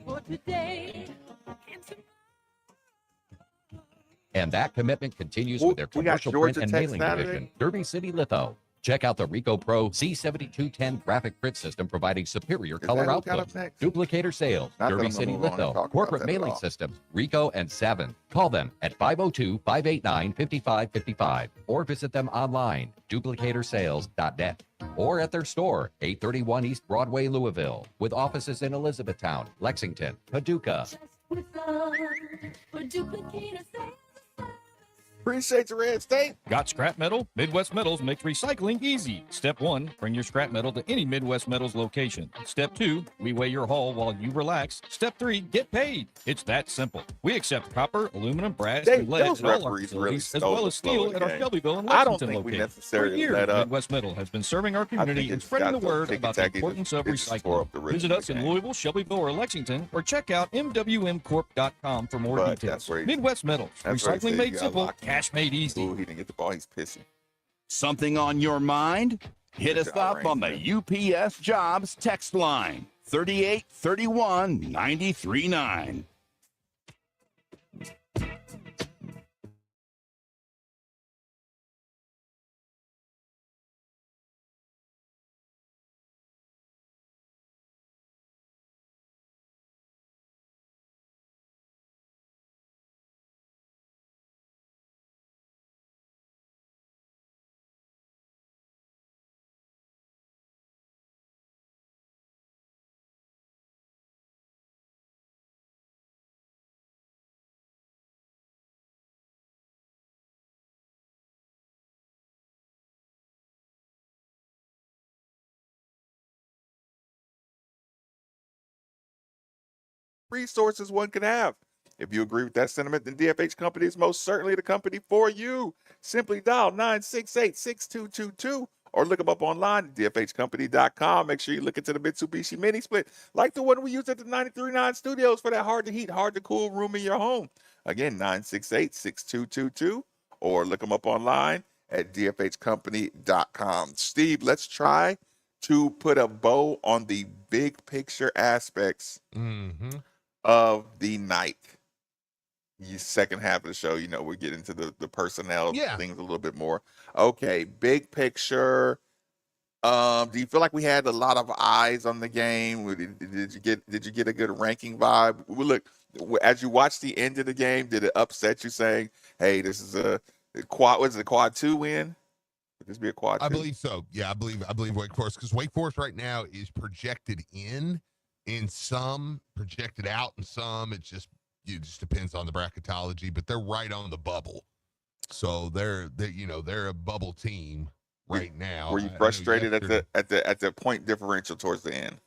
[SPEAKER 15] And that commitment continues with their
[SPEAKER 2] we got
[SPEAKER 15] commercial print
[SPEAKER 2] Georgia
[SPEAKER 15] and
[SPEAKER 2] Tech
[SPEAKER 15] mailing
[SPEAKER 2] Saturday.
[SPEAKER 15] division, Derby City Litho. Check out the Rico Pro C7210 graphic print system providing superior color
[SPEAKER 2] that who got
[SPEAKER 15] output.
[SPEAKER 2] up next?
[SPEAKER 15] Duplicator sales,
[SPEAKER 2] Not that
[SPEAKER 15] Derby
[SPEAKER 2] I'm gonna
[SPEAKER 15] City
[SPEAKER 2] move on and
[SPEAKER 15] Litho,
[SPEAKER 2] talk about
[SPEAKER 15] corporate
[SPEAKER 2] that at
[SPEAKER 15] mailing
[SPEAKER 2] all.
[SPEAKER 15] systems, Rico and Savin. Call them at 502-589-5555 or visit them online, duplicatorsales.net, or at their store, 831 East Broadway, Louisville, with offices in Elizabethtown, Lexington, Paducah.
[SPEAKER 2] Appreciate you, Red State.
[SPEAKER 16] Got scrap metal? Midwest Metals makes recycling easy. Step 1, bring your scrap metal to any Midwest Metals location. Step 2, we weigh your haul while you relax. Step 3, get paid. It's that simple. We accept copper, aluminum, brass, and lead
[SPEAKER 2] those
[SPEAKER 16] at all our
[SPEAKER 2] referees really
[SPEAKER 16] facilities, as
[SPEAKER 2] stole
[SPEAKER 16] well
[SPEAKER 2] the
[SPEAKER 16] as
[SPEAKER 2] flow
[SPEAKER 16] steel
[SPEAKER 2] of the
[SPEAKER 16] at our
[SPEAKER 2] game.
[SPEAKER 16] Shelbyville and
[SPEAKER 2] I don't
[SPEAKER 16] Lexington
[SPEAKER 2] think we
[SPEAKER 16] locations.
[SPEAKER 2] necessarily
[SPEAKER 16] For years,
[SPEAKER 2] let up.
[SPEAKER 16] Midwest Metal has been serving our
[SPEAKER 2] I
[SPEAKER 16] community
[SPEAKER 2] think
[SPEAKER 16] and
[SPEAKER 2] it's
[SPEAKER 16] spreading the
[SPEAKER 2] got
[SPEAKER 16] word
[SPEAKER 2] the
[SPEAKER 16] about the
[SPEAKER 2] ticky-tacky
[SPEAKER 16] importance of
[SPEAKER 2] that just tore up the
[SPEAKER 16] recycling.
[SPEAKER 2] rhythm
[SPEAKER 16] Visit
[SPEAKER 2] of
[SPEAKER 16] us
[SPEAKER 2] the
[SPEAKER 16] in
[SPEAKER 2] game.
[SPEAKER 16] Louisville, Shelbyville, or Lexington, or check out mwmcorp.com for more
[SPEAKER 2] But
[SPEAKER 16] details.
[SPEAKER 2] that's where he-
[SPEAKER 16] Midwest Metals,
[SPEAKER 2] that's where he said
[SPEAKER 16] recycling
[SPEAKER 2] you
[SPEAKER 16] made
[SPEAKER 2] got
[SPEAKER 16] simple,
[SPEAKER 2] locked in.
[SPEAKER 16] cash made easy.
[SPEAKER 2] Ooh, he didn't get the ball. He's pissing.
[SPEAKER 11] Something on your mind? Hit us
[SPEAKER 2] job,
[SPEAKER 11] up on the UPS Jobs text line 3831 939.
[SPEAKER 2] Resources one could have. If you agree with that sentiment, then DFH Company is most certainly the company for you. Simply dial 968-6222 or look them up online at dfhcompany.com. Make sure you look into the Mitsubishi Mini Split, like the one we used at the 93.9 Studios for that hard to heat, hard to cool room in your home. Again, 968-6222 or look them up online at dfhcompany.com. Steve, let's try to put a bow on the big picture aspects of the night. The second half of the show, we're getting to the personnel things a little bit more. Okay, big picture. Do you feel like we had a lot of eyes on the game? Did you get a good ranking vibe? Well, look, as you watched the end of the game, did it upset you saying, "Hey, this is a quad"? Was it a quad 2 win? Would this be a quad 2?
[SPEAKER 1] I believe so. Yeah, I believe Wake Forest, because Wake Forest right now is projected in some, projected out in some. It just depends on the bracketology, but they're right on the bubble. So they're a bubble team right now.
[SPEAKER 2] Were you frustrated at the point differential towards the end?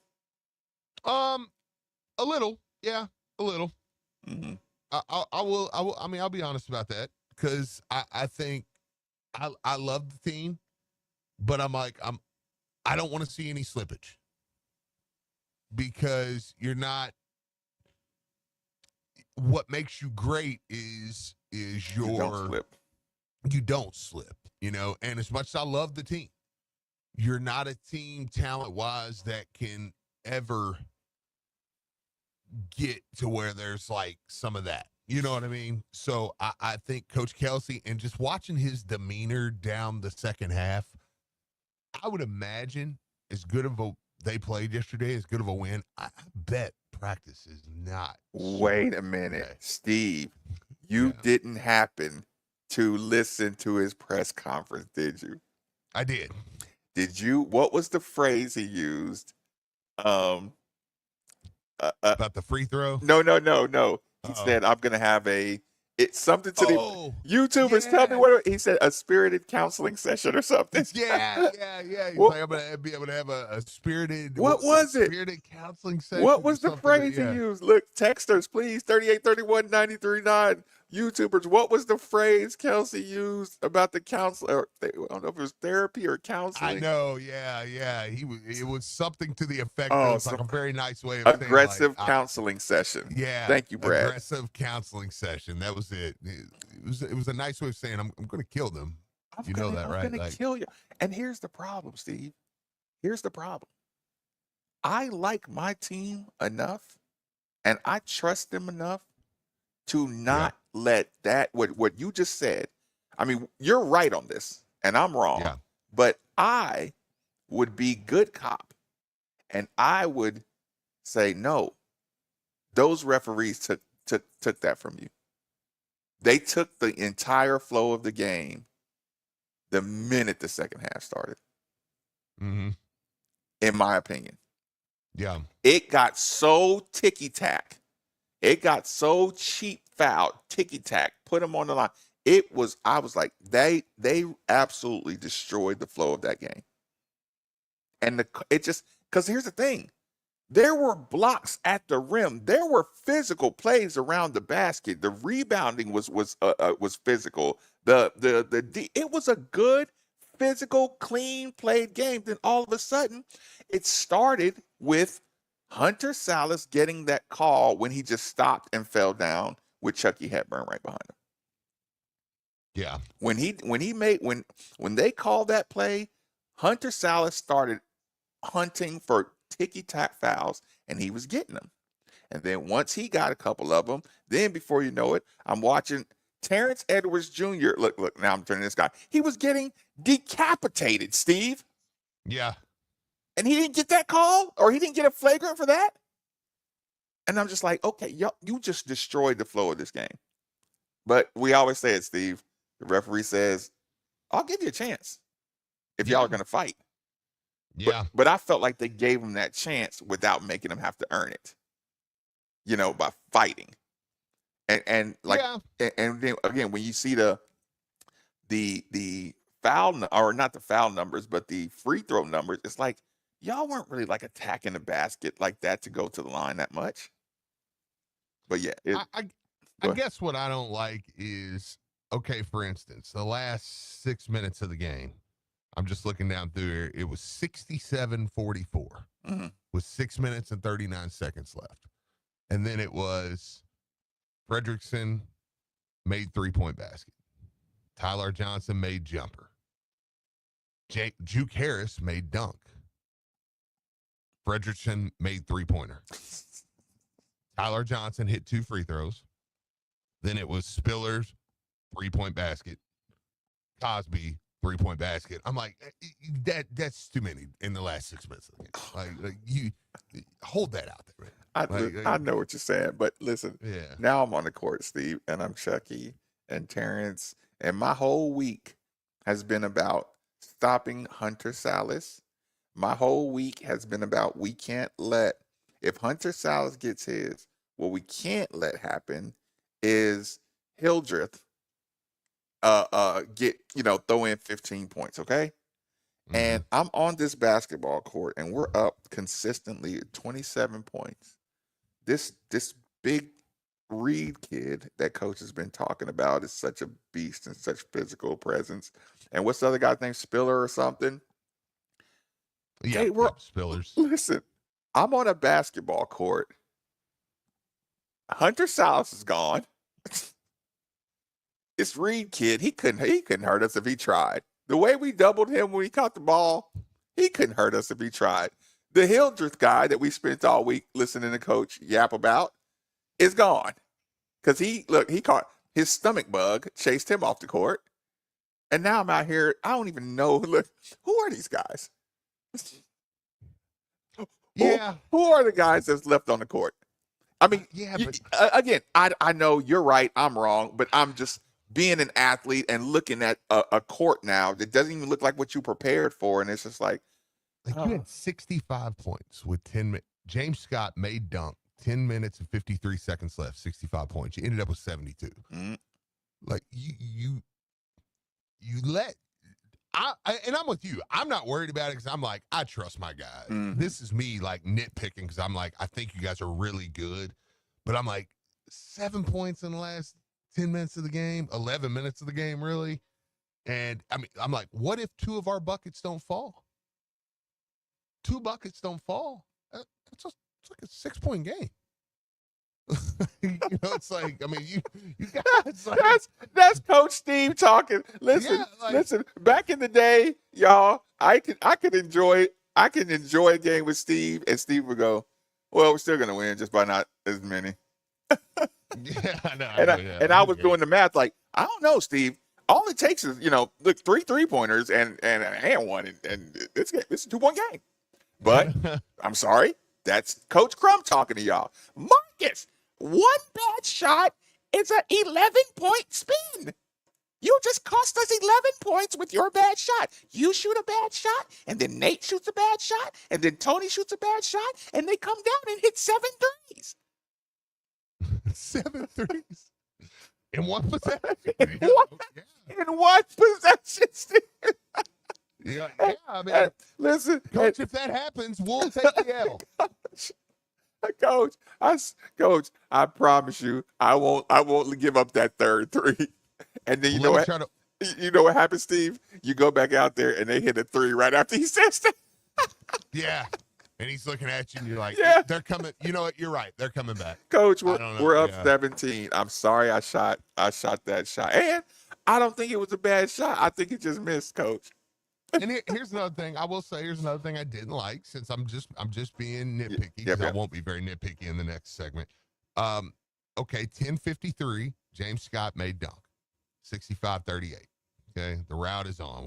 [SPEAKER 1] A little, yeah, a little.
[SPEAKER 2] Mm-hmm.
[SPEAKER 1] I'll be honest about that, because I think I love the team, but I don't want to see any slippage, because you're not. What makes you great is your
[SPEAKER 2] You don't slip.
[SPEAKER 1] You don't slip, and as much as I love the team, you're not a team talent-wise that can ever get to where there's like some of that. You know what I mean? So I think Coach Kelsey, and just watching his demeanor down the second half, I would imagine as good of they played yesterday, as good of a win, I bet practice is not.
[SPEAKER 2] Wait a minute, Steve. You didn't happen to listen to his press conference, did you?
[SPEAKER 1] I did.
[SPEAKER 2] Did you? What was the phrase he used?
[SPEAKER 1] About the free throw?
[SPEAKER 2] No. He said, "I'm gonna have it's something to the YouTubers. Tell me what he said. A spirited counseling session or something."
[SPEAKER 1] Yeah. He's like, I'm gonna be able to have a spirited.
[SPEAKER 2] What was it?
[SPEAKER 1] Spirited counseling session.
[SPEAKER 2] What was the phrase he used? Look, texters, please. 3831-939. YouTubers, what was the phrase Kelsey used about the counselor? I don't know if it was therapy or counseling.
[SPEAKER 1] I know, yeah. It was something to the effect
[SPEAKER 2] Oh,
[SPEAKER 1] of it's like a very nice way of
[SPEAKER 2] aggressive
[SPEAKER 1] saying, like,
[SPEAKER 2] counseling session.
[SPEAKER 1] Yeah.
[SPEAKER 2] Thank you, Brad.
[SPEAKER 1] Aggressive counseling session. That was it. It was a nice way of saying I'm going to kill them. You know that, right?
[SPEAKER 2] I'm going to kill you. And here's the problem, Steve. Here's the problem. I like my team enough, and I trust them enough to not let that, what you just said. I mean, you're right on this, and I'm wrong.
[SPEAKER 1] Yeah.
[SPEAKER 2] But I would be good cop, and I would say, no, those referees took that from you. They took the entire flow of the game the minute the second half started.
[SPEAKER 1] Mm-hmm.
[SPEAKER 2] In my opinion.
[SPEAKER 1] Yeah.
[SPEAKER 2] It got so ticky-tack. It got so cheap foul, ticky-tack, put them on the line. I was like, they absolutely destroyed the flow of that game. And because here's the thing. There were blocks at the rim. There were physical plays around the basket. The rebounding was physical. It was a good, physical, clean played game. Then all of a sudden, it started with Hunter Salas getting that call when he just stopped and fell down with Chucky Hepburn right behind him.
[SPEAKER 1] Yeah.
[SPEAKER 2] When they called that play, Hunter Salas started hunting for ticky-tack fouls, and he was getting them. And then once he got a couple of them, then before you know it, I'm watching Terrence Edwards Jr. Look, now I'm turning this guy. He was getting decapitated, Steve.
[SPEAKER 1] Yeah.
[SPEAKER 2] And he didn't get that call, or he didn't get a flagrant for that. And I'm just like, okay, you just destroyed the flow of this game. But we always say it, Steve. The referee says, I'll give you a chance if y'all are going to fight.
[SPEAKER 1] Yeah.
[SPEAKER 2] But I felt like they gave him that chance without making him have to earn it, by fighting. And then again, when you see the foul, or not the foul numbers, but the free throw numbers, it's like, y'all weren't really like attacking the basket like that to go to the line that much. But yeah.
[SPEAKER 1] I guess what I don't like is, okay, for instance, the last 6 minutes of the game, I'm just looking down through here. It was 67-44 with 6 minutes and 39 seconds left. And then it was Fredrickson made 3-point basket. Tyler Johnson made jumper. Juke Harris made dunk. Fredrickson made 3-pointer. Tyler Johnson hit 2 free throws. Then it was Spiller's 3-point basket. Cosby 3-point basket. I'm like, that's too many in the last 6 minutes of the game. Like you hold that out there, man.
[SPEAKER 2] I know what you're saying, but listen,
[SPEAKER 1] yeah.
[SPEAKER 2] Now I'm on the court, Steve, and I'm Chucky and Terrence, and my whole week has been about stopping Hunter Salas. My whole week has been about if Hunter Salas gets his, what we can't let happen is Hildreth throw in 15 points, okay? Mm-hmm. And I'm on this basketball court, and we're up consistently at 27 points. This big Reed kid that coach has been talking about is such a beast and such physical presence. And what's the other guy's name? Spiller or something?
[SPEAKER 1] Yeah, Spillers.
[SPEAKER 2] Listen, I'm on a basketball court. Hunter Salas is gone. This Reed kid, he couldn't hurt us if he tried. The way we doubled him when he caught the ball, he couldn't hurt us if he tried. The Hildreth guy that we spent all week listening to Coach yap about is gone. Because he caught his stomach bug, chased him off the court. And now I'm out here, I don't even know. Look, who are these guys?
[SPEAKER 1] Yeah.
[SPEAKER 2] Who are the guys that's left on the court? I mean, again, I know you're right, I'm wrong, but I'm just being an athlete and looking at a court now that doesn't even look like what you prepared for, and it's just like
[SPEAKER 1] you had 65 points with 10 minutes. James Scott made dunk, 10 minutes and 53 seconds left, 65 points. You ended up with 72. Mm-hmm. Like you let. And I'm with you. I'm not worried about it because I'm like, I trust my guys. Mm-hmm. This is me like nitpicking because I'm like, I think you guys are really good. But I'm like, 7 points in the last 10 minutes of the game, 11 minutes of the game, really. And I mean, I'm like, what if 2 of our buckets don't fall? 2 buckets don't fall. It's like a 6-point game. It's like, I mean, you guys. Like,
[SPEAKER 2] that's Coach Steve talking. Listen, listen. Back in the day, y'all, I could enjoy a game with Steve, and Steve would go, "Well, we're still gonna win, just by not as many."
[SPEAKER 1] Yeah, I know.
[SPEAKER 2] I was doing the math, like, I don't know, Steve. All it takes is, look, 3 3-pointers and one, and it's a 2-point game. But I'm sorry, that's Coach Crumb talking to y'all. Marcus, one bad shot is an 11-point spin. You just cost us 11 points with your bad shot. You shoot a bad shot, and then Nate shoots a bad shot, and then Tony shoots a bad shot, and they come down and hit 7 threes.
[SPEAKER 1] 7 threes in one possession.
[SPEAKER 2] In one possession, Steve.
[SPEAKER 1] Yeah, I mean,
[SPEAKER 2] listen,
[SPEAKER 1] Coach, if that happens, we'll take the L.
[SPEAKER 2] Coach, I promise you, I won't give up that third 3. And then you know what happens, Steve? You go back out there and they hit a 3 right after he says that.
[SPEAKER 1] Yeah. And he's looking at you and you're like,
[SPEAKER 2] yeah,
[SPEAKER 1] they're coming. You know what? You're right. They're coming back.
[SPEAKER 2] Coach, we're up 17. I'm sorry I shot that shot. And I don't think it was a bad shot. I think it just missed, Coach.
[SPEAKER 1] And here's another thing. I will say, here's another thing I didn't like, since I'm just being nitpicky, because I won't be very nitpicky in the next segment. Okay, 10:53, James Scott made dunk. 65-38. Okay, the route is on.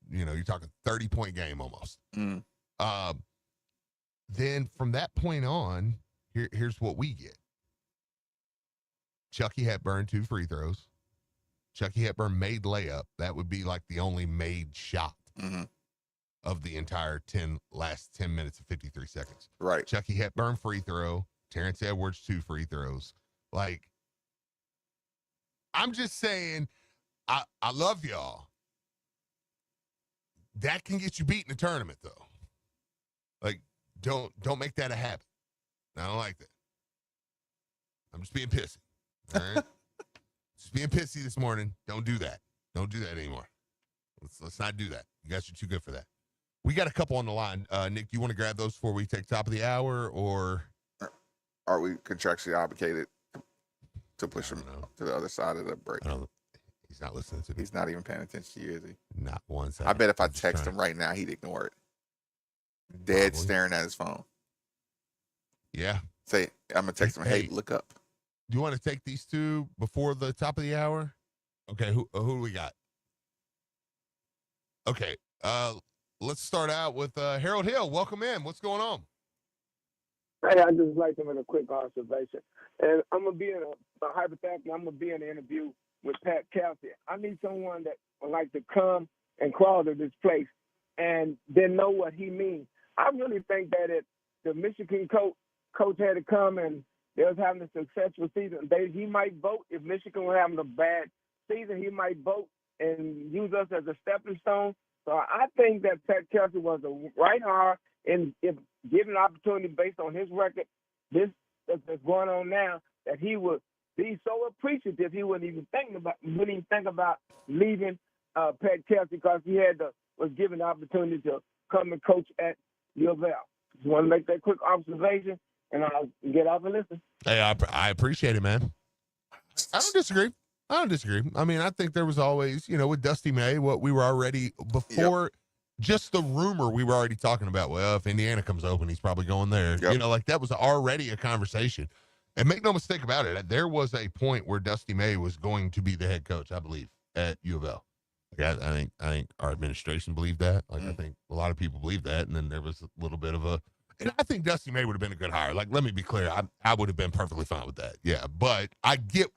[SPEAKER 1] You're talking 30-point game almost. Then from that point on, here's what we get. Chucky Hepburn, 2 free throws. Chucky Hepburn made layup. That would be like the only made shot of the entire last 10 minutes and 53 seconds.
[SPEAKER 2] Right.
[SPEAKER 1] Chucky Hepburn free throw. Terrence Edwards 2 free throws. Like, I'm just saying, I love y'all. That can get you beat in the tournament, though. Like, don't make that a habit. I don't like that. I'm just being pissy. All right? Just being pissy this morning. Don't do that. Don't do that anymore. Let's not do that. You guys are too good for that. We got a couple on the line. Nick, do you want to grab those before we take top of the hour, or
[SPEAKER 2] are we contractually obligated to push him to the other side of the break?
[SPEAKER 1] He's not listening to me.
[SPEAKER 2] He's not even paying attention to you, is he?
[SPEAKER 1] Not one second.
[SPEAKER 2] I bet if I text him right now, he'd ignore it. Dead
[SPEAKER 1] Probably.
[SPEAKER 2] staring at his phone.
[SPEAKER 1] Yeah.
[SPEAKER 2] Say, I'm going to text him, hey, look up.
[SPEAKER 1] Do you want to take these 2 before the top of the hour? Okay, who do we got? Okay, let's start out with Harold Hill. Welcome in. What's going on?
[SPEAKER 17] Hey, I'd just like to make a quick observation. And I'm going to be in a hypothetical, I'm going to be in an interview with Pat Kelsey. I need someone that would like to come and crawl to this place and then know what he means. I really think that if the Michigan coach had to come and they was having a successful season, he might vote. If Michigan was having a bad season, he might vote and use us as a stepping stone. So I think that Pat Kelsey was a right hire, and if given an opportunity based on his record, this that's going on now, that he would be so appreciative he wouldn't even think about leaving Pat Kelsey, because he was given the opportunity to come and coach at U of L. Just want to make that quick observation, and I'll get off and listen.
[SPEAKER 1] Hey, I appreciate it, man. I don't disagree. I mean, I think there was always, with Dusty May, what we were already before, just the rumor we were already talking about. Well, if Indiana comes open, he's probably going there.
[SPEAKER 2] Yep.
[SPEAKER 1] Like that was already a conversation. And make no mistake about it, there was a point where Dusty May was going to be the head coach, I believe, at U of L. Like I think our administration believed that. Like I think a lot of people believed that, and then there was a little bit of and I think Dusty May would have been a good hire. Like, let me be clear, I would have been perfectly fine with that. Yeah, but I get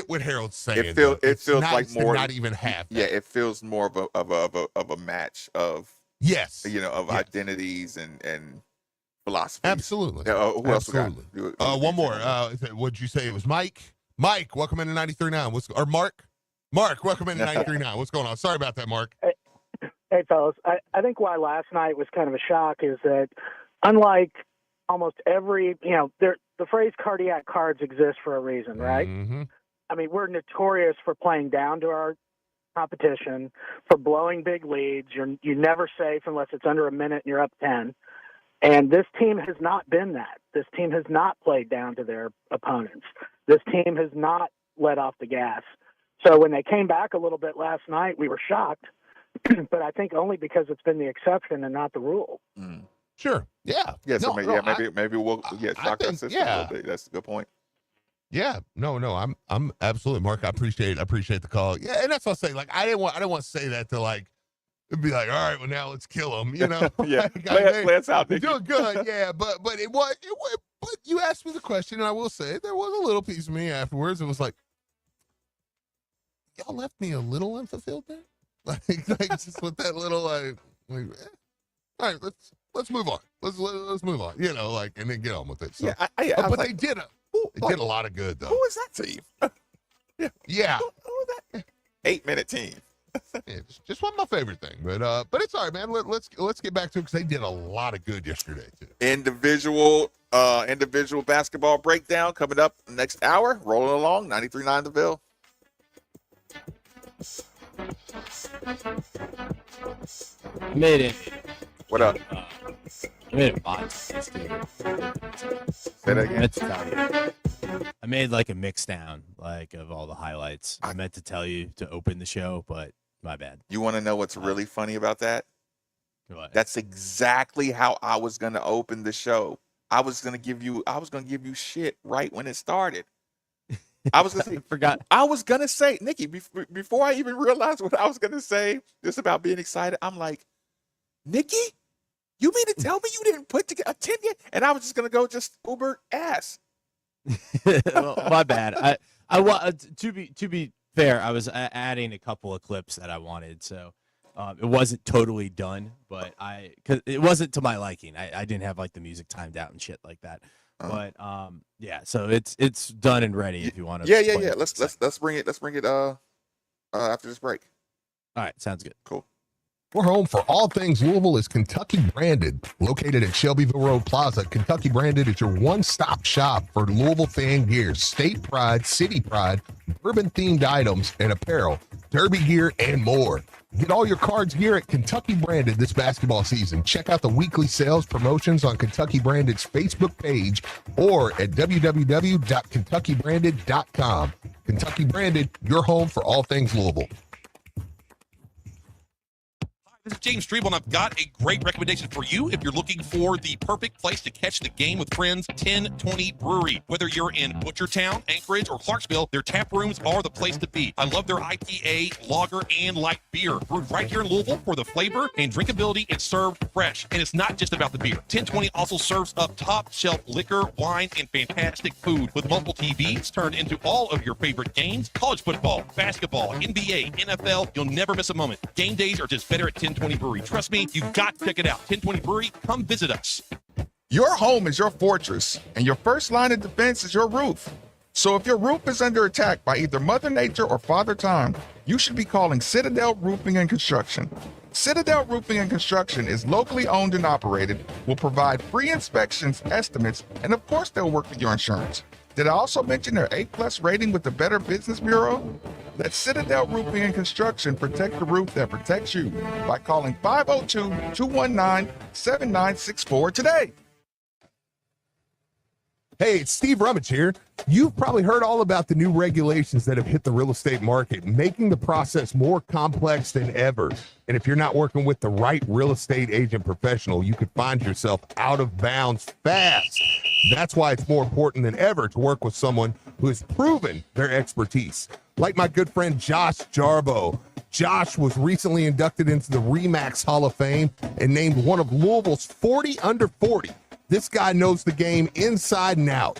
[SPEAKER 1] what Harold's saying.
[SPEAKER 2] It feels
[SPEAKER 1] nice
[SPEAKER 2] like more
[SPEAKER 1] not even half.
[SPEAKER 2] Yeah, it feels more of a match of identities and philosophies.
[SPEAKER 1] Absolutely.
[SPEAKER 2] Who else we got?
[SPEAKER 1] One more. What'd you say? It was Mike. Mike, welcome into 93.9. Or Mark? Mark, welcome into 93.9. What's going on? Sorry about that, Mark.
[SPEAKER 18] Hey, fellas. I think why last night was kind of a shock is that unlike almost every, the phrase cardiac cards exists for a reason, right?
[SPEAKER 1] Mm-hmm.
[SPEAKER 18] I mean, we're notorious for playing down to our competition, for blowing big leads. You're never safe unless it's under a minute and you're up 10. And this team has not been that. This team has not played down to their opponents. This team has not let off the gas. So when they came back a little bit last night, we were shocked, but I think only because it's been the exception and not the rule.
[SPEAKER 1] Sure. Yeah.
[SPEAKER 2] Yeah. So
[SPEAKER 1] No,
[SPEAKER 2] maybe we'll shock our system a little bit. That's a good point.
[SPEAKER 1] Yeah, no, I'm absolutely, Mark. I appreciate the call. Yeah, and that's what I say. Like, I didn't want to say that to like, it'd be like, all right, well now let's kill them. You know,
[SPEAKER 2] yeah,
[SPEAKER 1] like,
[SPEAKER 2] play us out.
[SPEAKER 1] They're doing good, yeah. But it was. But you asked me the question, and I will say there was a little piece of me afterwards. It was like, y'all left me a little unfulfilled there. Like just with that little like all right, let's move on. Let's move on. You know, like, and then get on with it. So,
[SPEAKER 2] yeah,
[SPEAKER 1] but they did did a lot of good though.
[SPEAKER 2] Who is that team?
[SPEAKER 1] Yeah.
[SPEAKER 2] Who is that? 8-minute team.
[SPEAKER 1] Yeah, just one of my favorite thing, but it's all right, man. Let's get back to it because they did a lot of good yesterday too.
[SPEAKER 2] Individual basketball breakdown coming up next hour. Rolling along, 93.9 The Ville.
[SPEAKER 9] I made it.
[SPEAKER 2] What up?
[SPEAKER 9] I made a bot. Say
[SPEAKER 2] that again.
[SPEAKER 9] I made like a mix down, like of all the highlights. I meant to tell you to open the show, but my bad.
[SPEAKER 2] You want to know what's really funny about that?
[SPEAKER 9] What?
[SPEAKER 2] That's exactly how I was gonna open the show. I was gonna give you shit right when it started. I was gonna say,
[SPEAKER 9] forgot.
[SPEAKER 2] I was gonna say, Nikki, before I even realized what I was gonna say, just about being excited, I'm like, Nikki, you mean to tell me you didn't put together a 10 yet? And I was just gonna go just Uber ass.
[SPEAKER 9] Well, my bad. I to be fair, I was adding a couple of clips that I wanted, so it wasn't totally done, but because it wasn't to my liking. I didn't have like the music timed out and shit like that. But yeah, so it's done and ready if you want to.
[SPEAKER 2] Yeah. Let's bring it after this break.
[SPEAKER 9] All right, sounds good.
[SPEAKER 2] Cool.
[SPEAKER 1] We're home for all things Louisville is Kentucky Branded. Located at Shelbyville Road Plaza, Kentucky Branded is your one-stop shop for Louisville fan gear, state pride, city pride, bourbon-themed items and apparel, derby gear, and more. Get all your cards gear at Kentucky Branded this basketball season. Check out the weekly sales promotions on Kentucky Branded's Facebook page or at www.kentuckybranded.com. Kentucky Branded, your home for all things Louisville.
[SPEAKER 19] This is James Strebel, and I've got a great recommendation for you if you're looking for the perfect place to catch the game with friends, 1020 Brewery. Whether you're in Butchertown, Anchorage, or Clarksville, their tap rooms are the place to be. I love their IPA, lager, and light beer. Brewed right here in Louisville for the flavor and drinkability and served fresh. And it's not just about the beer. 1020 also serves up top-shelf liquor, wine, and fantastic food with multiple TVs turned into all of your favorite games. College football, basketball, NBA, NFL, you'll never miss a moment. Game days are just better at 1020 Brewery. Trust me, you've got to check it out. 1020 Brewery, come visit us.
[SPEAKER 8] Your home is your fortress, and your first line of defense is your roof. So if your roof is under attack by either Mother Nature or Father Time, you should be calling Citadel Roofing and Construction. Citadel Roofing and Construction is locally owned and operated, will provide free inspections, estimates, and of course they'll work with your insurance. Did I also mention their A+ rating with the Better Business Bureau? Let Citadel Roofing and Construction protect the roof that protects you by calling 502-219-7964 today.
[SPEAKER 1] Hey, it's Steve Rummage here. You've probably heard all about the new regulations that have hit the real estate market, making the process more complex than ever. And if you're not working with the right real estate agent professional, you could find yourself out of bounds fast. That's why it's more important than ever to work with someone who has proven their expertise. Like my good friend Josh Jarbo. Josh was recently inducted into the RE/MAX Hall of Fame and named one of Louisville's 40 under 40. This guy knows the game inside and out.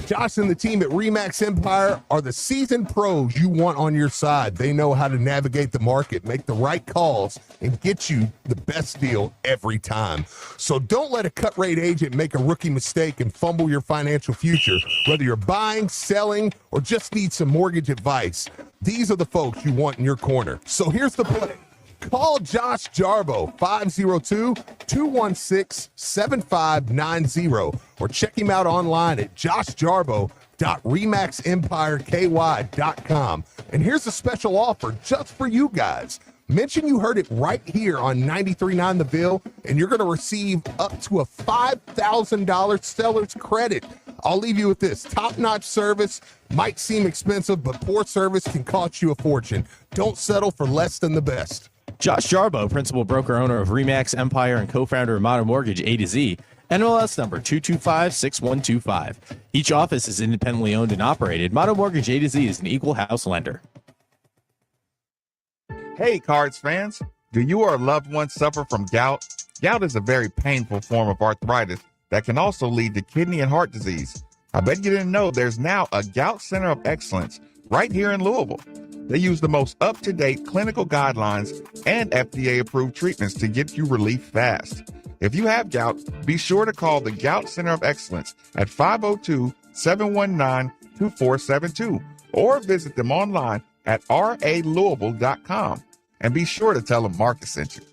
[SPEAKER 1] Josh and the team at RE/MAX Empire are the seasoned pros you want on your side. They know how to navigate the market, make the right calls, and get you the best deal every time. So don't let a cut rate agent make a rookie mistake and fumble your financial future. Whether you're buying, selling, or just need some mortgage advice, these are the folks you want in your corner. So here's the play. Call Josh Jarbo, 502-216-7590, or check him out online at joshjarbo.remaxempireky.com. And here's a special offer just for you guys. Mention you heard it right here on 93.9 The Ville, and you're going to receive up to a $5,000 seller's credit. I'll leave you with this. Top-notch service might seem expensive, but poor service can cost you a fortune. Don't settle for less than the best.
[SPEAKER 9] Josh Jarbo, principal broker owner of Remax Empire and co-founder of Modern Mortgage A to Z. NMLS number 2256125. Each office is independently owned and operated. Modern Mortgage A to Z is an equal house lender.
[SPEAKER 8] Hey, Cards fans. Do you or a loved one suffer from gout? Gout is a very painful form of arthritis that can also lead to kidney and heart disease. I bet you didn't know there's now a Gout Center of Excellence right here in Louisville. They use the most up-to-date clinical guidelines and FDA-approved treatments to get you relief fast. If you have gout, be sure to call the Gout Center of Excellence at 502-719-2472 or visit them online at ralouisville.com, and be sure to tell them Marcus sent you.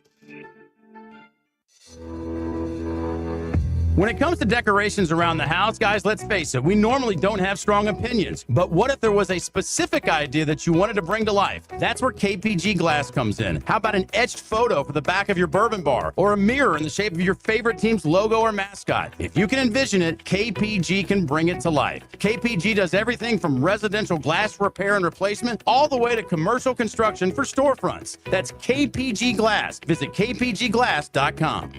[SPEAKER 20] When it comes to decorations around the house, guys, let's face it, we normally don't have strong opinions. But what if there was a specific idea that you wanted to bring to life? That's where KPG Glass comes in. How about an etched photo for the back of your bourbon bar, or a mirror in the shape of your favorite team's logo or mascot? If you can envision it, KPG can bring it to life. KPG does everything from residential glass repair and replacement all the way to commercial construction for storefronts. That's KPG Glass. Visit kpgglass.com.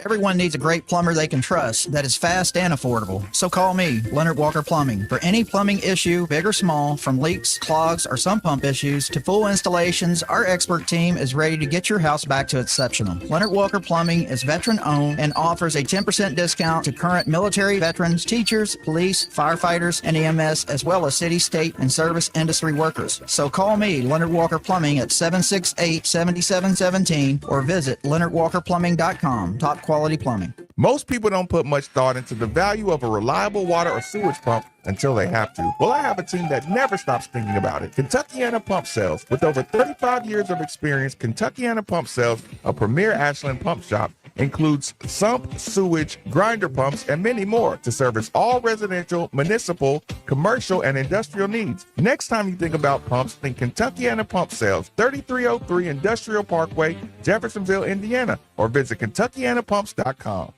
[SPEAKER 21] Everyone needs a great plumber they can trust that is fast and affordable. So call me, Leonard Walker Plumbing. For any plumbing issue, big or small, from leaks, clogs, or sump pump issues to full installations, our expert team is ready to get your house back to exceptional. Leonard Walker Plumbing is veteran-owned and offers a 10% discount to current military veterans, teachers, police, firefighters, and EMS, as well as city, state, and service industry workers. So call me, Leonard Walker Plumbing, at 768-7717 or visit leonardwalkerplumbing.com. Top quality plumbing.
[SPEAKER 8] Most people don't put much thought into the value of a reliable water or sewage pump until they have to. Well, I have a team that never stops thinking about it. Kentuckiana Pump Sales. With over 35 years of experience, Kentuckiana Pump Sales, a premier Ashland pump shop, includes sump, sewage, grinder pumps, and many more to service all residential, municipal, commercial, and industrial needs. Next time you think about pumps, think Kentuckiana Pump Sales, 3303 Industrial Parkway, Jeffersonville, Indiana, or visit KentuckianaPumps.com.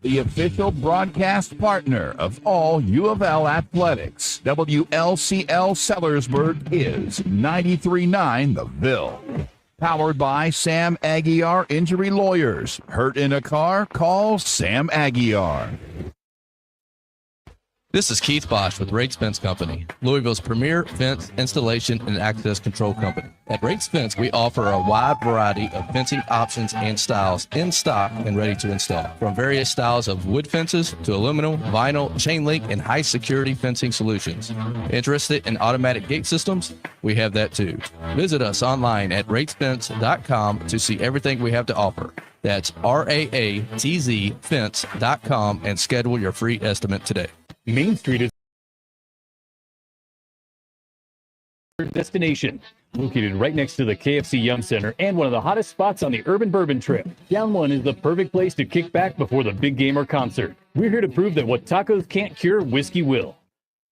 [SPEAKER 22] The official broadcast partner of all U of L athletics, WLCL Sellersburg, is 93.9 The Ville. Powered by Sam Aguiar Injury Lawyers. Hurt in a car? Call Sam Aguiar.
[SPEAKER 23] This is Keith Bosch with Rakes Fence Company, Louisville's premier fence installation and access control company. At Rakes Fence, we offer a wide variety of fencing options and styles in stock and ready to install. From various styles of wood fences to aluminum, vinyl, chain link, and high security fencing solutions. Interested in automatic gate systems? We have that too. Visit us online at ratesfence.com to see everything we have to offer. That's RAATZ fence.com and schedule your free estimate today.
[SPEAKER 24] Main Street is destination, located right next to the KFC Yum Center and one of the hottest spots on the Urban Bourbon Trail. Down One is the perfect place to kick back before the big game or concert. We're here to prove that what tacos can't cure, whiskey will.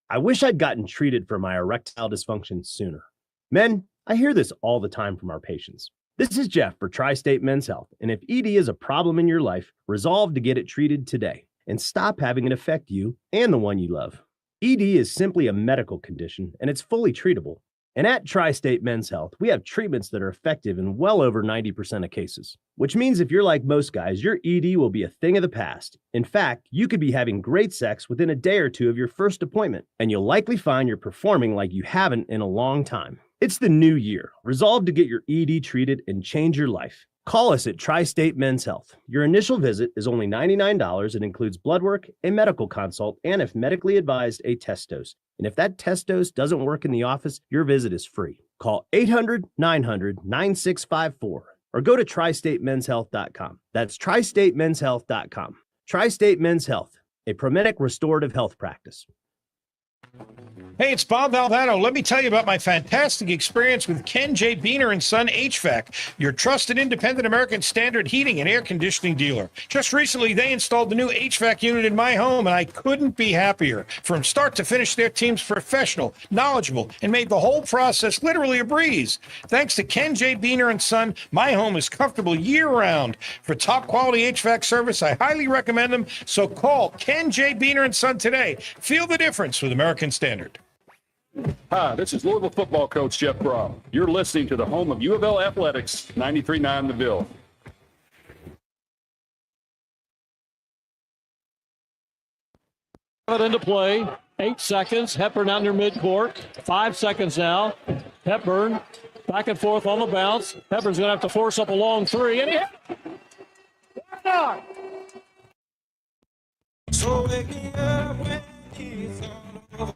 [SPEAKER 25] I wish I'd gotten treated for my erectile dysfunction sooner. Men, I hear this all the time from our patients. This is Jeff for Tri-State Men's Health, and if ED is a problem in your life, resolve to get it treated today and stop having it affect you and the one you love. ED is simply a medical condition, and it's fully treatable. And at Tri-State Men's Health, we have treatments that are effective in well over 90% of cases, which means if you're like most guys, your ED will be a thing of the past. In fact, you could be having great sex within a day or two of your first appointment, and you'll likely find you're performing like you haven't in a long time. It's the new year. Resolve to get your ED treated and change your life. Call us at Tri-State Men's Health. Your initial visit is only $99 and includes blood work, a medical consult, and if medically advised, a test dose. And if that test dose doesn't work in the office, your visit is free. Call 800-900-9654 or go to tristatemenshealth.com. That's tristatemenshealth.com. Tri-State Men's Health, a Promedic restorative health practice.
[SPEAKER 3] Hey, it's Bob Valvano. Let me tell you about my fantastic experience with Ken J. Beener & Son HVAC, your trusted independent American Standard heating and air conditioning dealer. Just recently, they installed the new HVAC unit in my home, and I couldn't be happier. From start to finish, their team's professional, knowledgeable, and made the whole process literally a breeze. Thanks to Ken J. Beener & Son, my home is comfortable year-round. For top-quality HVAC service, I highly recommend them, so call Ken J. Beener & Son today. Feel the difference with American Standard.
[SPEAKER 4] Hi, this is Louisville football coach Jeff Brown. You're listening to the home of U of L Athletics, 93.9 The Ville.
[SPEAKER 5] It into play. 8 seconds. Hepburn out near midcourt. 5 seconds now. Hepburn back and forth on the bounce. Hepburn's going to have to force up a long three. And
[SPEAKER 3] So wake me up when it's all over.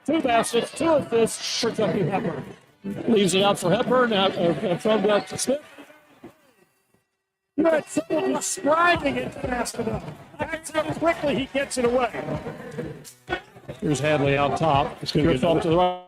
[SPEAKER 5] Two baskets, 2 assists for Chucky Hepburn. Leaves it out for Hepburn. From back to Smith. You had someone describing it fast enough. That's how quickly he gets it away. Here's Hadley out top. It's going to get off to the right.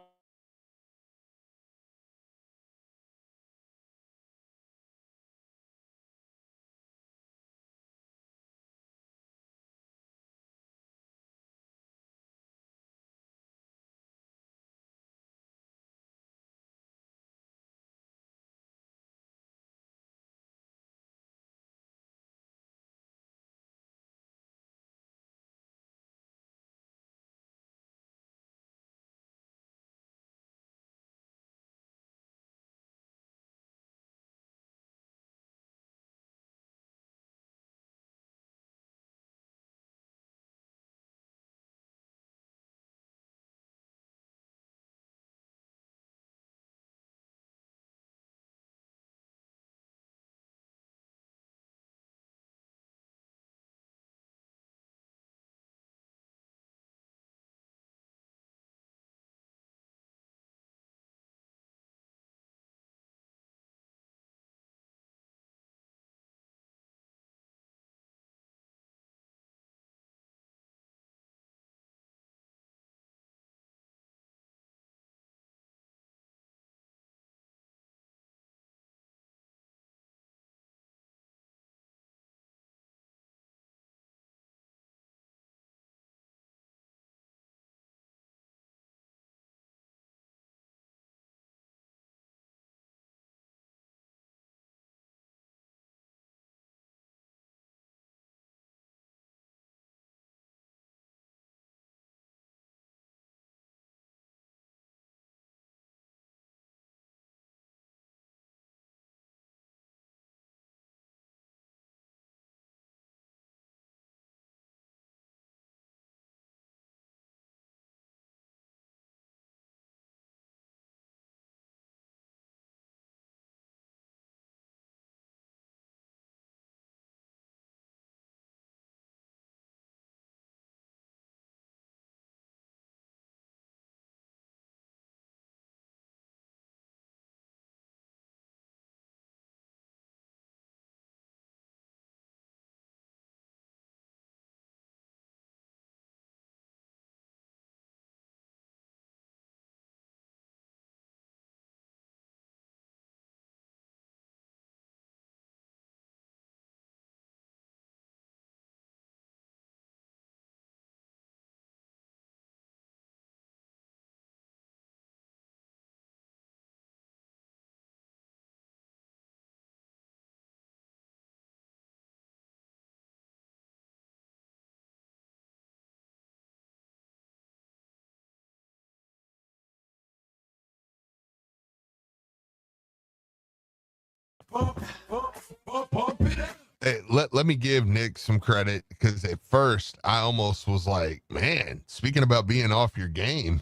[SPEAKER 1] Hey, let me give Nick some credit, because at first I almost was like, man, speaking about being off your game,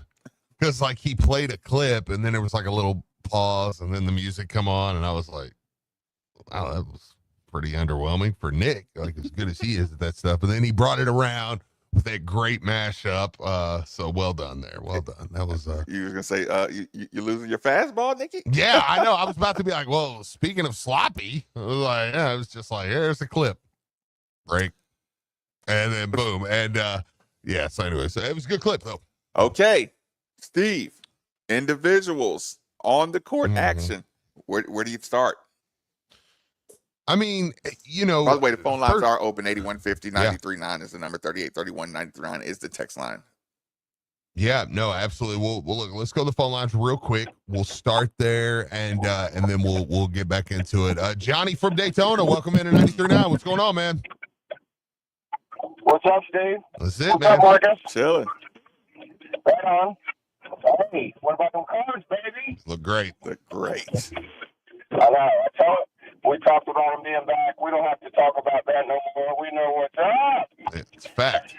[SPEAKER 1] because like he played a clip and then there was like a little pause and then the music come on and I was like, wow, that was pretty underwhelming for Nick, like as good as he is at that stuff. But then he brought it around with that great mashup. So well done there. Well done. That was
[SPEAKER 2] You was gonna say you losing your fastball, Nicky?
[SPEAKER 1] yeah, I know. I was about to be like, well, speaking of sloppy, I was like, yeah, it was just like, here's a clip. Break. And then boom. And yeah, so anyway, so it was a good clip though.
[SPEAKER 2] Okay. Steve, individuals on the court action. Where do you start?
[SPEAKER 1] I mean, you know.
[SPEAKER 2] By the way, the phone lines are open. 8150-939 is the number. 3831-939 is the text line.
[SPEAKER 1] Yeah, no, absolutely. We'll look. Let's go to the phone lines real quick. We'll start there, and then we'll get back into it. Johnny from Daytona, welcome in at 93.9. What's going on, man?
[SPEAKER 6] What's up, Steve?
[SPEAKER 1] That's it,
[SPEAKER 6] What's
[SPEAKER 1] man.
[SPEAKER 6] up, Marcus?
[SPEAKER 2] Chilling.
[SPEAKER 6] Right on. Hey, what about them cards, baby?
[SPEAKER 1] Look great.
[SPEAKER 2] Look great.
[SPEAKER 6] I know. I tell it. We talked about them being back. We don't have to talk about that no more. We know what's up.
[SPEAKER 1] It's a fact.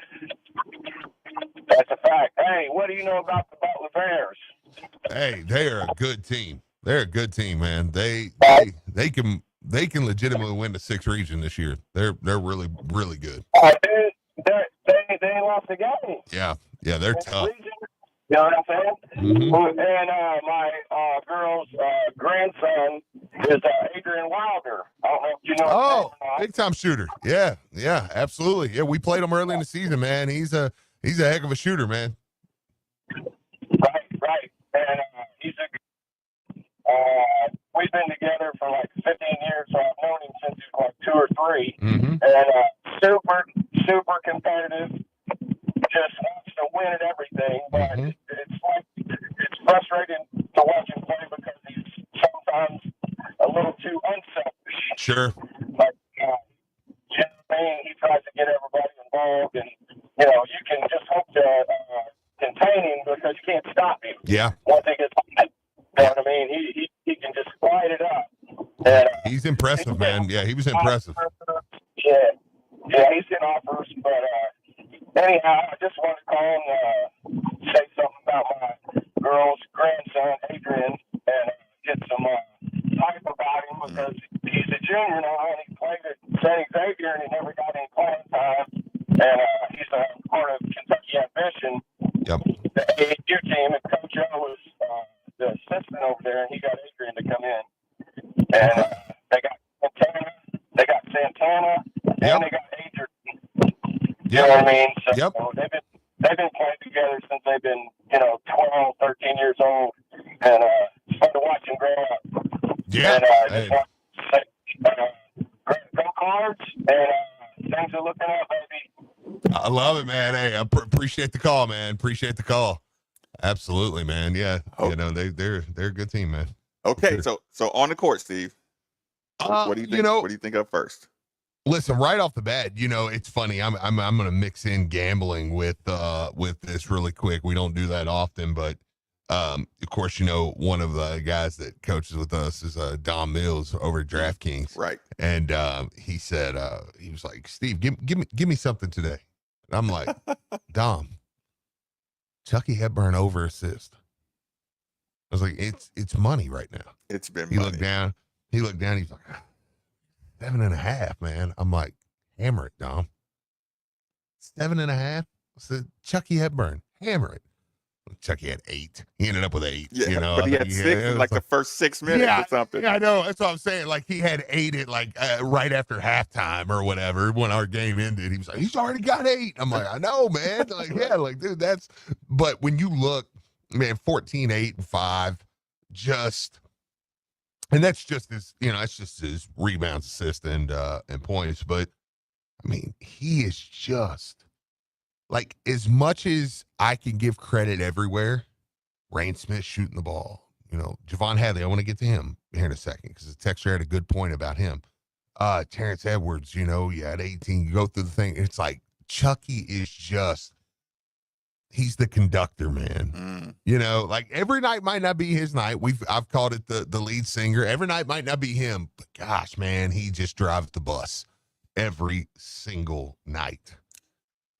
[SPEAKER 6] That's a fact. Hey, what do you know about the Butler Bears?
[SPEAKER 1] Hey, they are a good team. They're a good team, man. They can legitimately win the 6 region this year. They're really good.
[SPEAKER 6] They lost the game.
[SPEAKER 1] Yeah, they're tough.
[SPEAKER 6] You know what I'm saying?
[SPEAKER 1] Mm-hmm.
[SPEAKER 6] And my girl's grandson is Adrian Wilder. I don't know if you know.
[SPEAKER 1] Oh, big time shooter. Yeah, absolutely. Yeah, we played him early in the season, man. He's a heck of a shooter, man.
[SPEAKER 6] Right. And he's we've been together for like 15 years, so I've known him since he was like 2 or 3.
[SPEAKER 1] Mm-hmm.
[SPEAKER 6] And super competitive. Just wants to win at everything, but it's frustrating to watch him play because he's sometimes a little too unselfish.
[SPEAKER 1] Sure.
[SPEAKER 6] Like, you know what I mean? He tries to get everybody involved, and you know you can just hope to contain him because you can't stop him.
[SPEAKER 1] Yeah.
[SPEAKER 6] Once he gets hot, you know what I mean? He can just light it up. And,
[SPEAKER 1] he's impressive, man. Yeah, he was impressive.
[SPEAKER 6] Yeah, he's in offers, but anyhow, I just want to call and say something about my girl's grandson, Adrian, and get some hype about him because he's a junior now and he played at St. Xavier and he never got any playing time. And he's a part of Kentucky Ambition, the AAU team, and Coach O was the assistant over there, and he got Adrian to come in. And they got Santana, and they got Adrian. You know what I mean? So they've been playing together since they've been, 12, 13 years old, and it's fun to watch them grow up.
[SPEAKER 1] Yeah.
[SPEAKER 6] And just want to say, go Cards, and things are looking up, baby.
[SPEAKER 1] I love it, man. Hey, I appreciate the call, man. Appreciate the call. Absolutely, man. Yeah, they're a good team, man.
[SPEAKER 2] Okay, so on the court, Steve. What do you think? What do you think of first?
[SPEAKER 1] Listen, right off the bat, it's funny. I'm going to mix in gambling with this really quick. We don't do that often, but of course, one of the guys that coaches with us is Dom Mills over at DraftKings,
[SPEAKER 2] right?
[SPEAKER 1] And he said he was like, Steve, give me something today. And I'm like, Dom, Chucky Hepburn over assist. I was like, it's money right now.
[SPEAKER 2] It's been.
[SPEAKER 1] He looked down. He's like, 7.5, man. I'm like, hammer it, Dom. 7.5. I said, Chucky Hepburn, hammer it. Chucky had 8. He ended up with 8.
[SPEAKER 2] Yeah, but he had 6 in like the first 6 minutes or something.
[SPEAKER 1] Yeah, I know. That's what I'm saying. Like he had 8 at right after halftime or whatever when our game ended. He was like, he's already got 8. I'm like, I know, man. Dude, that's. But when you look, man, 14, 8, and 5, and that's just his, that's just his rebounds, assists, and points. But I mean, he is just. Like, as much as I can give credit everywhere, Rain Smith shooting the ball, Javon Hadley, I want to get to him here in a second because the texter had a good point about him. Terrence Edwards, you had 18, you go through the thing. It's like Chucky is just, he's the conductor, man. Like every night might not be his night. I've called it the lead singer. Every night might not be him, but gosh, man, he just drives the bus every single night.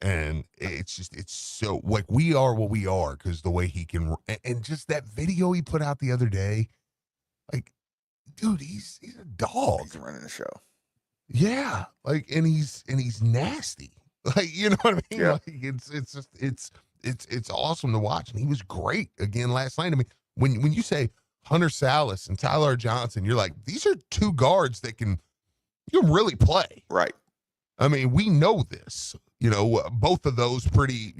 [SPEAKER 1] And it's so like we are what we are because the way he can, and just that video he put out the other day, like, dude, he's a dog.
[SPEAKER 2] He's running the show.
[SPEAKER 1] Yeah, like, and he's nasty. Like, you know what I mean?
[SPEAKER 2] Yeah.
[SPEAKER 1] Like, it's awesome to watch, and he was great again last night. I mean, when you say Hunter Salas and Tyler Johnson, you're like, these are two guards that can really play.
[SPEAKER 2] Right.
[SPEAKER 1] I mean, we know this. You know, both of those pretty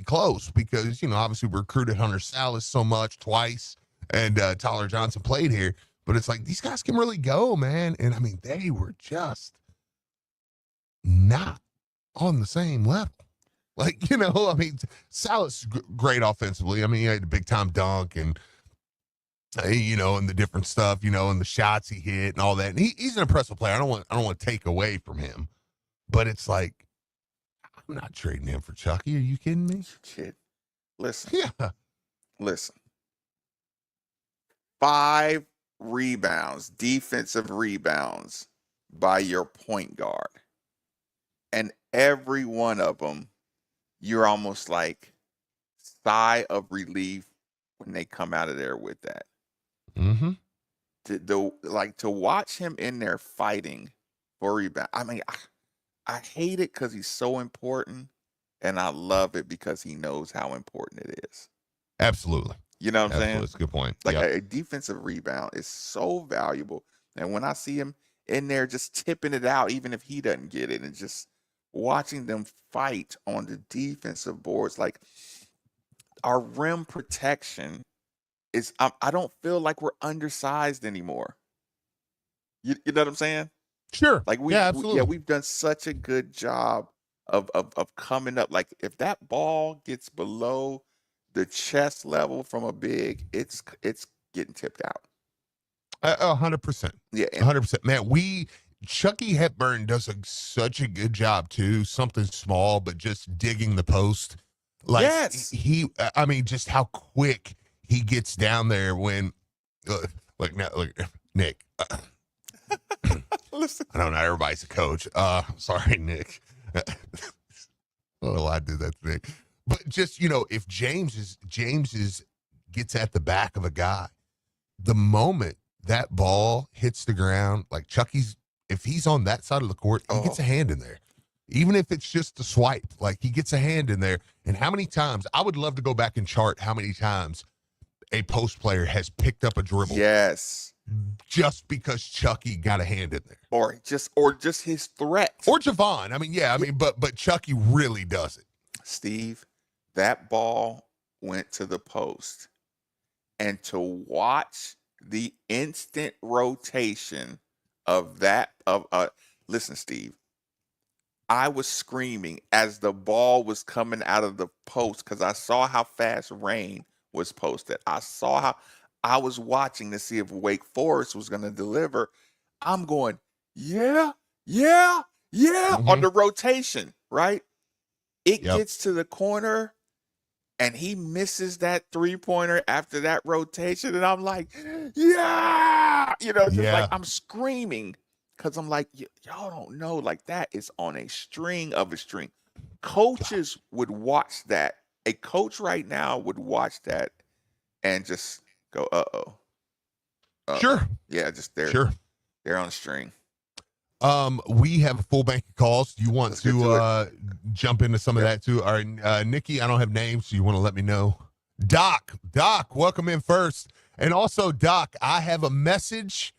[SPEAKER 1] close because, you know, obviously we recruited Hunter Salas so much twice, and Tyler Johnson played here. But it's like, these guys can really go, man. And I mean, they were just not on the same level. Like, you know, I mean, Salas great offensively. I mean, he had a big time dunk and, you know, and the different stuff, you know, and the shots he hit and all that. And he's an impressive player. I don't want to take away from him, but it's like, I'm not trading him for Chucky. Are you kidding me?
[SPEAKER 2] Kid, listen.
[SPEAKER 1] Yeah.
[SPEAKER 2] Listen. 5 rebounds, defensive rebounds by your point guard. And every one of them, you're almost like sigh of relief when they come out of there with that.
[SPEAKER 1] Mm-hmm.
[SPEAKER 2] To watch him in there fighting for rebound. I mean, I hate it because he's so important, and I love it because he knows how important it is.
[SPEAKER 1] Absolutely.
[SPEAKER 2] You know what I'm saying?
[SPEAKER 1] That's a good point.
[SPEAKER 2] Like
[SPEAKER 1] Yep.
[SPEAKER 2] a defensive rebound is so valuable. And when I see him in there just tipping it out, even if he doesn't get it, and just watching them fight on the defensive boards, like our rim protection is, I don't feel like we're undersized anymore. You know what I'm saying?
[SPEAKER 1] Sure.
[SPEAKER 2] Like we've done such a good job of coming up. Like if that ball gets below the chest level from a big, it's getting tipped out.
[SPEAKER 1] 100%.
[SPEAKER 2] Yeah,
[SPEAKER 1] 100%. Man, Chucky Hepburn does such a good job too. Something small, but just digging the post. Like,
[SPEAKER 2] yes.
[SPEAKER 1] I mean, just how quick he gets down there when, look, Nick.
[SPEAKER 2] Listen.
[SPEAKER 1] I don't know. Everybody's a coach. Sorry, Nick. I don't know why I did that to Nick. But just, you know, if James gets at the back of a guy, the moment that ball hits the ground, like if he's on that side of the court, he gets a hand in there. Even if it's just a swipe, like he gets a hand in there. And how many times, I would love to go back and chart how many times a post player has picked up a dribble.
[SPEAKER 2] Yes.
[SPEAKER 1] Just because Chucky got a hand in there.
[SPEAKER 2] Or just his threat.
[SPEAKER 1] Or Javon. I mean, yeah, I mean, but Chucky really does it.
[SPEAKER 2] Steve, that ball went to the post. And to watch the instant rotation of listen, Steve, I was screaming as the ball was coming out of the post because I saw how fast Rain was posted. I saw how I was watching to see if Wake Forest was going to deliver. I'm going, yeah, on the rotation, right? It gets to the corner, and he misses that 3-pointer after that rotation, and I'm like, yeah! You know, just like I'm screaming because I'm like, y'all don't know, like that is on a string of a string. Coaches would watch that. A coach right now would watch that and just go, uh-oh.
[SPEAKER 1] Sure.
[SPEAKER 2] Yeah, just they're on a string.
[SPEAKER 1] We have a full bank of calls. Do you want to jump into some of that too? All right, Nikki, I don't have names, so you want to let me know. Doc, welcome in first. And also, Doc, I have a message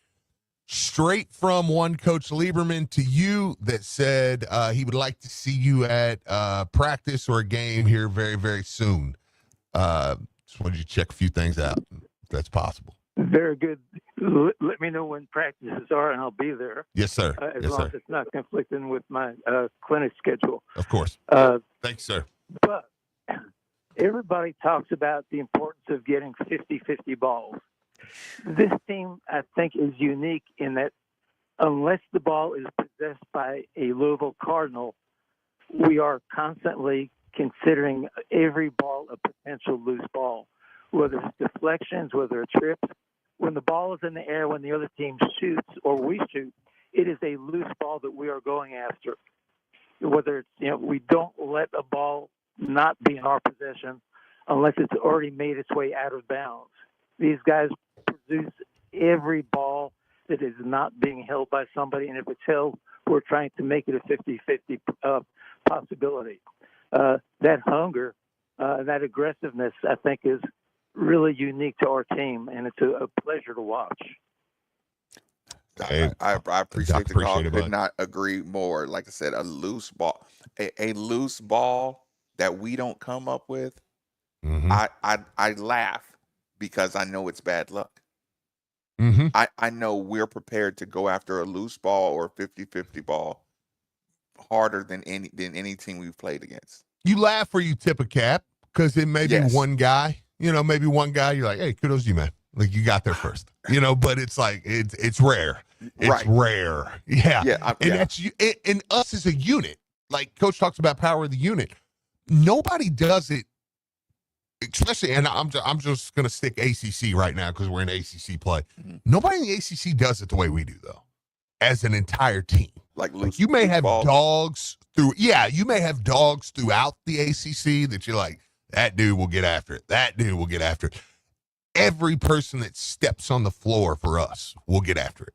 [SPEAKER 1] straight from one Coach Lieberman to you that said he would like to see you at practice or a game here very, very soon. Just wanted you to check a few things out, if that's possible.
[SPEAKER 7] Very good. Let me know when practices are, and I'll be there.
[SPEAKER 1] Yes, sir.
[SPEAKER 7] As
[SPEAKER 1] Yes,
[SPEAKER 7] long
[SPEAKER 1] sir.
[SPEAKER 7] as it's not conflicting with my clinic schedule.
[SPEAKER 1] Of course. Thanks, sir.
[SPEAKER 7] But everybody talks about the importance of getting 50-50 balls. This team, I think, is unique in that unless the ball is possessed by a Louisville Cardinal, we are constantly considering every ball a potential loose ball, whether it's deflections, whether it's trips. When the ball is in the air, when the other team shoots or we shoot, it is a loose ball that we are going after. Whether it's, we don't let a ball not be in our possession unless it's already made its way out of bounds. These guys produce every ball that is not being held by somebody, and if it's held, we're trying to make it a 50-50 possibility. That hunger, that aggressiveness, I think, is really unique to our team, and it's a pleasure to watch.
[SPEAKER 2] I appreciate the call. Could not agree more. Like I said, a loose ball, a loose ball that we don't come up with. I laugh because I know it's bad luck. I know we're prepared to go after a loose ball or a 50-50 ball harder than any team we've played against.
[SPEAKER 1] You laugh or you tip a cap because it may be one guy. Maybe one guy. You're like, hey, kudos to you, man. Like you got there first. But it's like it's rare. It's rare. Yeah. And that's you. And us as a unit. Like Coach talks about power of the unit. Nobody does it. Especially, and I'm just gonna stick ACC right now because we're in ACC play. Nobody in the ACC does it the way we do, though. As an entire team, like you may have dogs you may have dogs throughout the ACC that you're like, that dude will get after it. That dude will get after it. Every person that steps on the floor for us will get after it.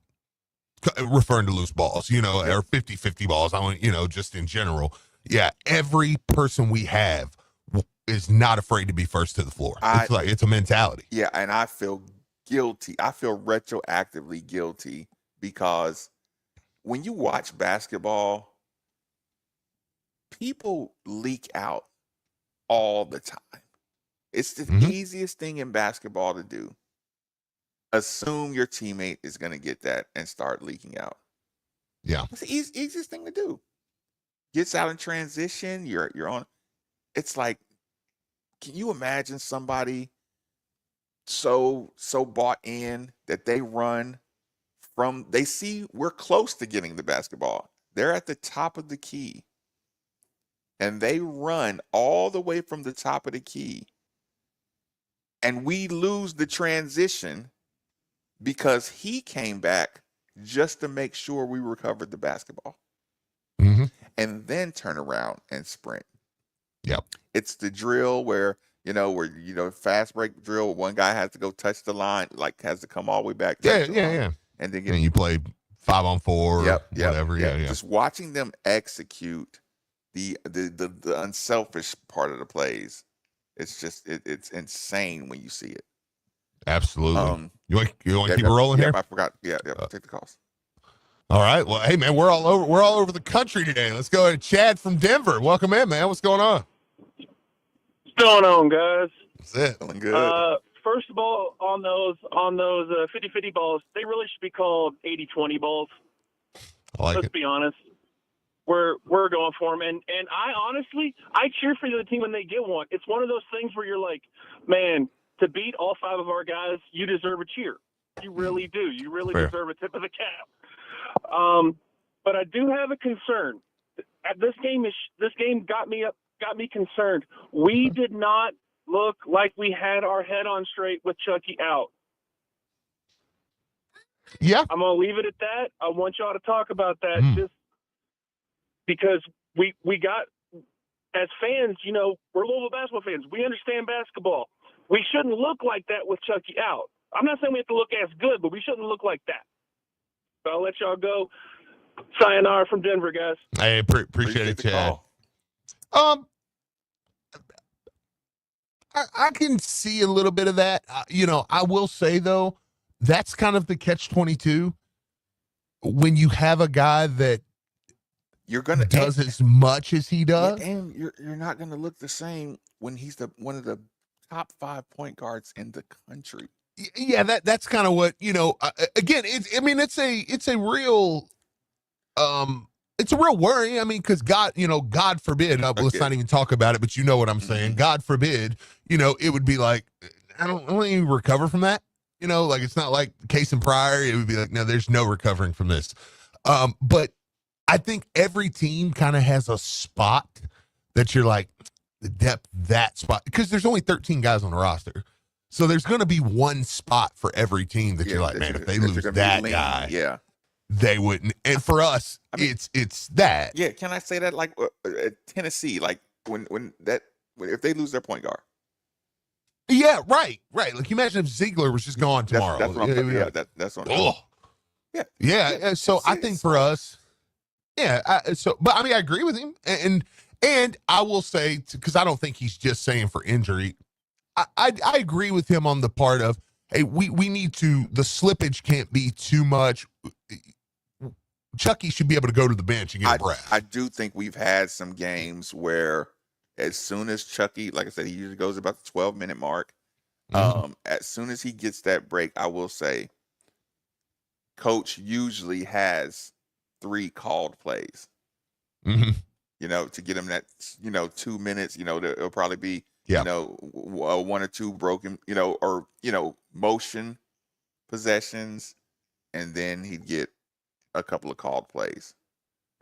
[SPEAKER 1] Referring to loose balls, or 50-50 balls. I want, just in general. Yeah, every person we have is not afraid to be first to the floor. It's a mentality.
[SPEAKER 2] Yeah, and I feel guilty. I feel retroactively guilty because when you watch basketball, people leak out all the time. It's the easiest thing in basketball to do. Assume your teammate is going to get that and start leaking out.
[SPEAKER 1] Yeah.
[SPEAKER 2] It's the easiest thing to do. Gets out in transition, you're on. It's like, can you imagine somebody so bought in that they run they see we're close to getting the basketball. They're at the top of the key. And they run all the way from the top of the key. And we lose the transition because he came back just to make sure we recovered the basketball. And then turn around and sprint.
[SPEAKER 1] Yep.
[SPEAKER 2] It's the drill where fast break drill, one guy has to go touch the line, like has to come all the way back.
[SPEAKER 1] Yeah.
[SPEAKER 2] And then
[SPEAKER 1] you play 5-on-4 whatever. Yeah.
[SPEAKER 2] Just watching them execute the unselfish part of the plays. It's just it's insane when you see it.
[SPEAKER 1] Absolutely. You want to keep it rolling here?
[SPEAKER 2] I forgot. Take the calls.
[SPEAKER 1] All right. Well, hey man, we're all over the country today. Let's go to Chad from Denver. Welcome in, man. What's going on?
[SPEAKER 10] What's going on, guys?
[SPEAKER 1] That's it.
[SPEAKER 2] Feeling good.
[SPEAKER 10] First of all, on those 50-50 balls, they really should be called 80-20 balls. Let's be honest. We're going for them, and I honestly cheer for the team when they get one. It's one of those things where you're like, man, to beat all 5 of our guys, you deserve a cheer. You really do. You really deserve a tip of the cap. But I do have a concern. This game got me concerned. We did not look like we had our head on straight with Chucky out.
[SPEAKER 1] Yeah.
[SPEAKER 10] I'm going to leave it at that. I want y'all to talk about that just because we got, as fans, we're Louisville basketball fans. We understand basketball. We shouldn't look like that with Chucky out. I'm not saying we have to look as good, but we shouldn't look like that. So I'll let y'all go. Sayonara from Denver, guys.
[SPEAKER 1] I appreciate it, Chad. I can see a little bit of that. I will say, though, that's kind of the catch-22. When you have a guy that does as much as he does.
[SPEAKER 2] Yeah, and you're not going to look the same when he's one of the top 5 point guards in the country.
[SPEAKER 1] Yeah, that's kind of what, again, it's a real worry. I mean, because God forbid, let's not even talk about it, but you know what I'm saying. God forbid, it would be like, I don't even recover from that. Like it's not like case in prior. It would be like, no, there's no recovering from this. But I think every team kind of has a spot that you're like, the depth, that spot, because there's only 13 guys on the roster. So there's going to be one spot for every team that you're like, man, if they lose that guy, they wouldn't. And for us, it's that.
[SPEAKER 2] Yeah, can I say that like Tennessee, like if they lose their point guard?
[SPEAKER 1] Yeah, right. Like imagine if Ziegler was just gone tomorrow.
[SPEAKER 2] That's what I'm talking about. That's what I'm
[SPEAKER 1] Yeah. So I think for us, but I mean, I agree with him, and I will say, because I don't think he's just saying for injury. I agree with him on the part of, hey, we need to, the slippage can't be too much. Chucky should be able to go to the bench and get a breath.
[SPEAKER 2] I do think we've had some games where as soon as Chucky, like I said, he usually goes about the 12-minute mark. As soon as he gets that break, I will say, coach usually has 3 called plays. You know, to get him that, 2 minutes, it'll probably be, 1 or 2 broken, or, motion possessions, and then he'd get a couple of called plays.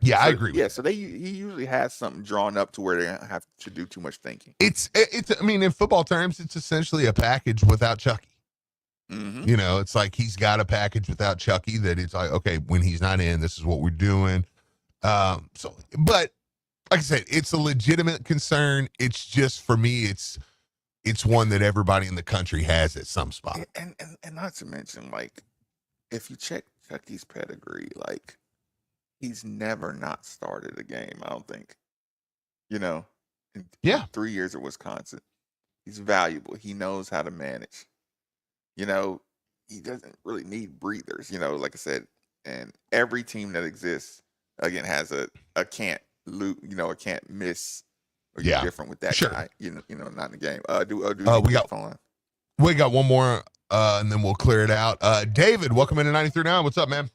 [SPEAKER 1] Yeah, I agree.
[SPEAKER 2] So he usually has something drawn up to where they don't have to do too much thinking.
[SPEAKER 1] It's I mean, in football terms, it's essentially a package without Chucky. It's like he's got a package without Chucky that it's like, okay, when he's not in, this is what we're doing. But like I said, it's a legitimate concern. It's just, for me, it's one that everybody in the country has at some spot.
[SPEAKER 2] And not to mention, like, if you check Chucky's pedigree, like, he's never not started a game, I don't think. In 3 years at Wisconsin. He's valuable. He knows how to manage. He doesn't really need breathers, like I said. And every team that exists, again, has a can't lose, a can't miss. Or you're different with that guy, not in the game.
[SPEAKER 1] We got one more, and then we'll clear it out. David, welcome into 93.9. What's up, man?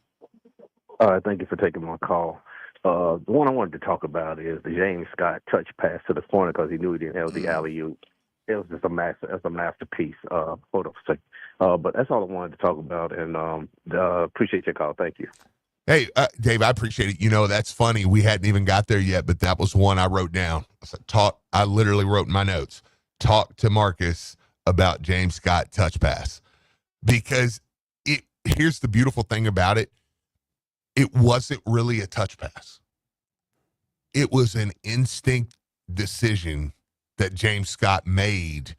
[SPEAKER 12] Thank you for taking my call. The one I wanted to talk about is the James Scott touch pass to the corner because he knew he didn't have the alley-oop. It was just a masterpiece. Hold on a second. But that's all I wanted to talk about, and appreciate your call. Thank you.
[SPEAKER 1] Hey, Dave, I appreciate it. That's funny. We hadn't even got there yet, but that was one I wrote down. I literally wrote in my notes, talk to Marcus about James Scott touch pass. Because here's the beautiful thing about it. It wasn't really a touch pass. It was an instinct decision that James Scott made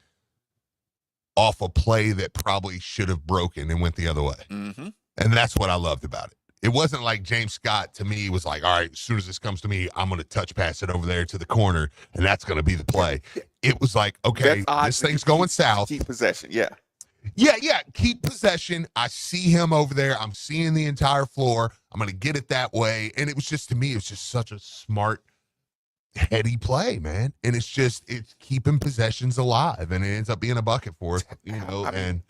[SPEAKER 1] off a play that probably should have broken and went the other way. And that's what I loved about it. It wasn't like James Scott, to me, was like, all right, as soon as this comes to me, I'm going to touch pass it over there to the corner, and that's going to be the play. It was like, okay, this thing's going south.
[SPEAKER 2] Keep possession, Yeah,
[SPEAKER 1] keep possession. I see him over there. I'm seeing the entire floor. I'm going to get it that way. And it was just, to me, it was just such a smart, heady play, man. And it's keeping possessions alive, and it ends up being a bucket for us, and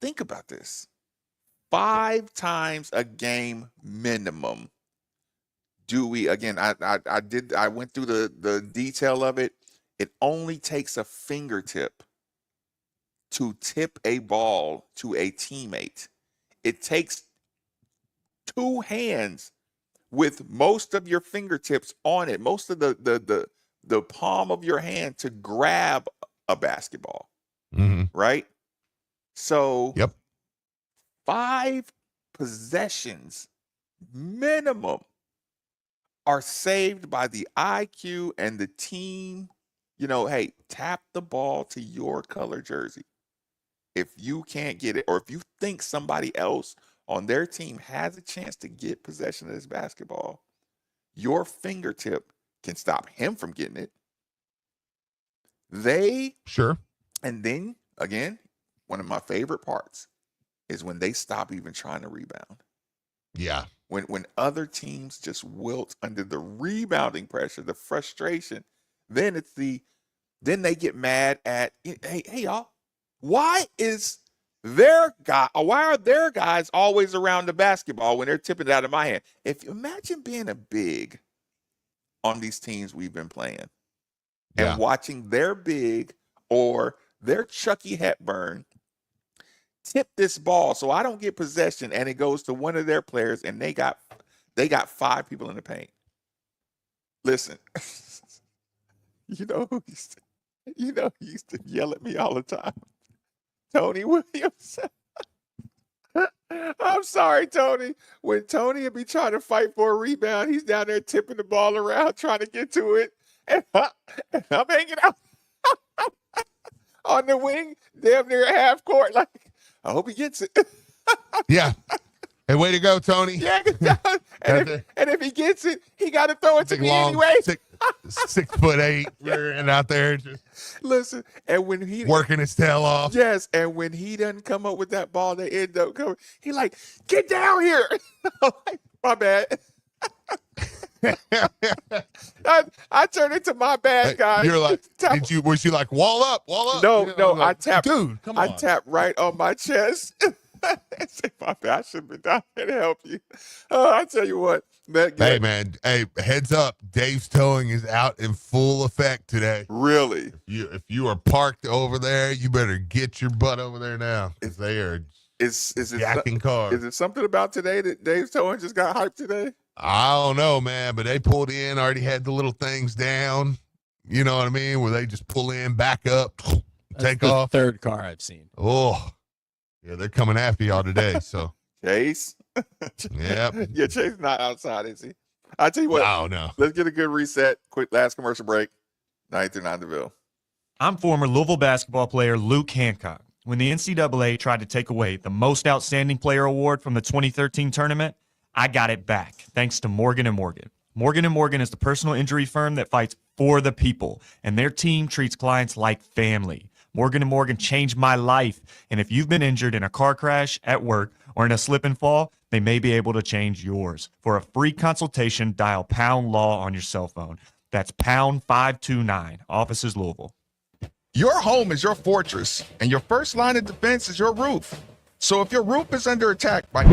[SPEAKER 2] think about this. 5 times a game minimum. Do we, again, I went through the detail of it. It only takes a fingertip to tip a ball to a teammate. It takes 2 hands with most of your fingertips on it, most of the palm of your hand to grab a basketball. Right? So 5 possessions minimum are saved by the IQ and the team. Hey, tap the ball to your color jersey. If you can't get it, or if you think somebody else on their team has a chance to get possession of this basketball, your fingertip can stop him from getting it. And then, again, one of my favorite parts is when they stop even trying to rebound.
[SPEAKER 1] Yeah.
[SPEAKER 2] When other teams just wilt under the rebounding pressure, the frustration, then they get mad at, hey y'all, why are their guys always around the basketball when they're tipping it out of my hand? Imagine being a big on these teams we've been playing and watching their big or their Chucky Hepburn tip this ball so I don't get possession and it goes to one of their players and they got 5 people in the paint. Listen, who used to yell at me all the time? Tony Williams. I'm sorry, Tony. When Tony would be trying to fight for a rebound, he's down there tipping the ball around, trying to get to it. And I'm hanging out on the wing, damn near half court. Like, I hope he gets it.
[SPEAKER 1] Yeah. Hey, way to go, Tony.
[SPEAKER 2] Yeah, and if he gets it, he got to throw it to me anyway.
[SPEAKER 1] 6'8", and out there just
[SPEAKER 2] listen. And when he
[SPEAKER 1] working his tail off,
[SPEAKER 2] yes, and when he doesn't come up with that ball, they end up coming. He like, get down here. I'm like, my bad. I turned into my bad guy.
[SPEAKER 1] You're like, was you like wall up?
[SPEAKER 2] No,
[SPEAKER 1] like,
[SPEAKER 2] I tapped.
[SPEAKER 1] Dude, come on.
[SPEAKER 2] I tapped right on my chest. I said, my bad. I should have been down here to help you. I tell you what.
[SPEAKER 1] Hey, man. Hey, heads up. Dave's towing is out in full effect today.
[SPEAKER 2] Really?
[SPEAKER 1] If you are parked over there, you better get your butt over there now. Because they are jacking cars.
[SPEAKER 2] Is it something about today that Dave's towing just got hyped today?
[SPEAKER 1] I don't know, man. But they pulled in, already had the little things down. You know what I mean? Where they just pull in, back up, take off.
[SPEAKER 9] Third car I've seen.
[SPEAKER 1] Oh, yeah, they're coming after y'all today. So
[SPEAKER 2] Chase.
[SPEAKER 1] Yep.
[SPEAKER 2] Yeah, Chase is not outside, is he? I tell you what.
[SPEAKER 1] Oh, no.
[SPEAKER 2] Let's get a good reset. Quick last commercial break. 93.9 The Ville.
[SPEAKER 11] I'm former Louisville basketball player Luke Hancock. When the NCAA tried to take away the Most Outstanding Player Award from the 2013 tournament, I got it back thanks to Morgan & Morgan. Morgan & Morgan is the personal injury firm that fights for the people, and their team treats clients like family. Morgan & Morgan changed my life, and if you've been injured in a car crash, at work, or in a slip and fall, they may be able to change yours. For a free consultation, dial #LAW on your cell phone. That's #529, offices Louisville.
[SPEAKER 8] Your home is your fortress, and your first line of defense is your roof. So if your roof is under attack by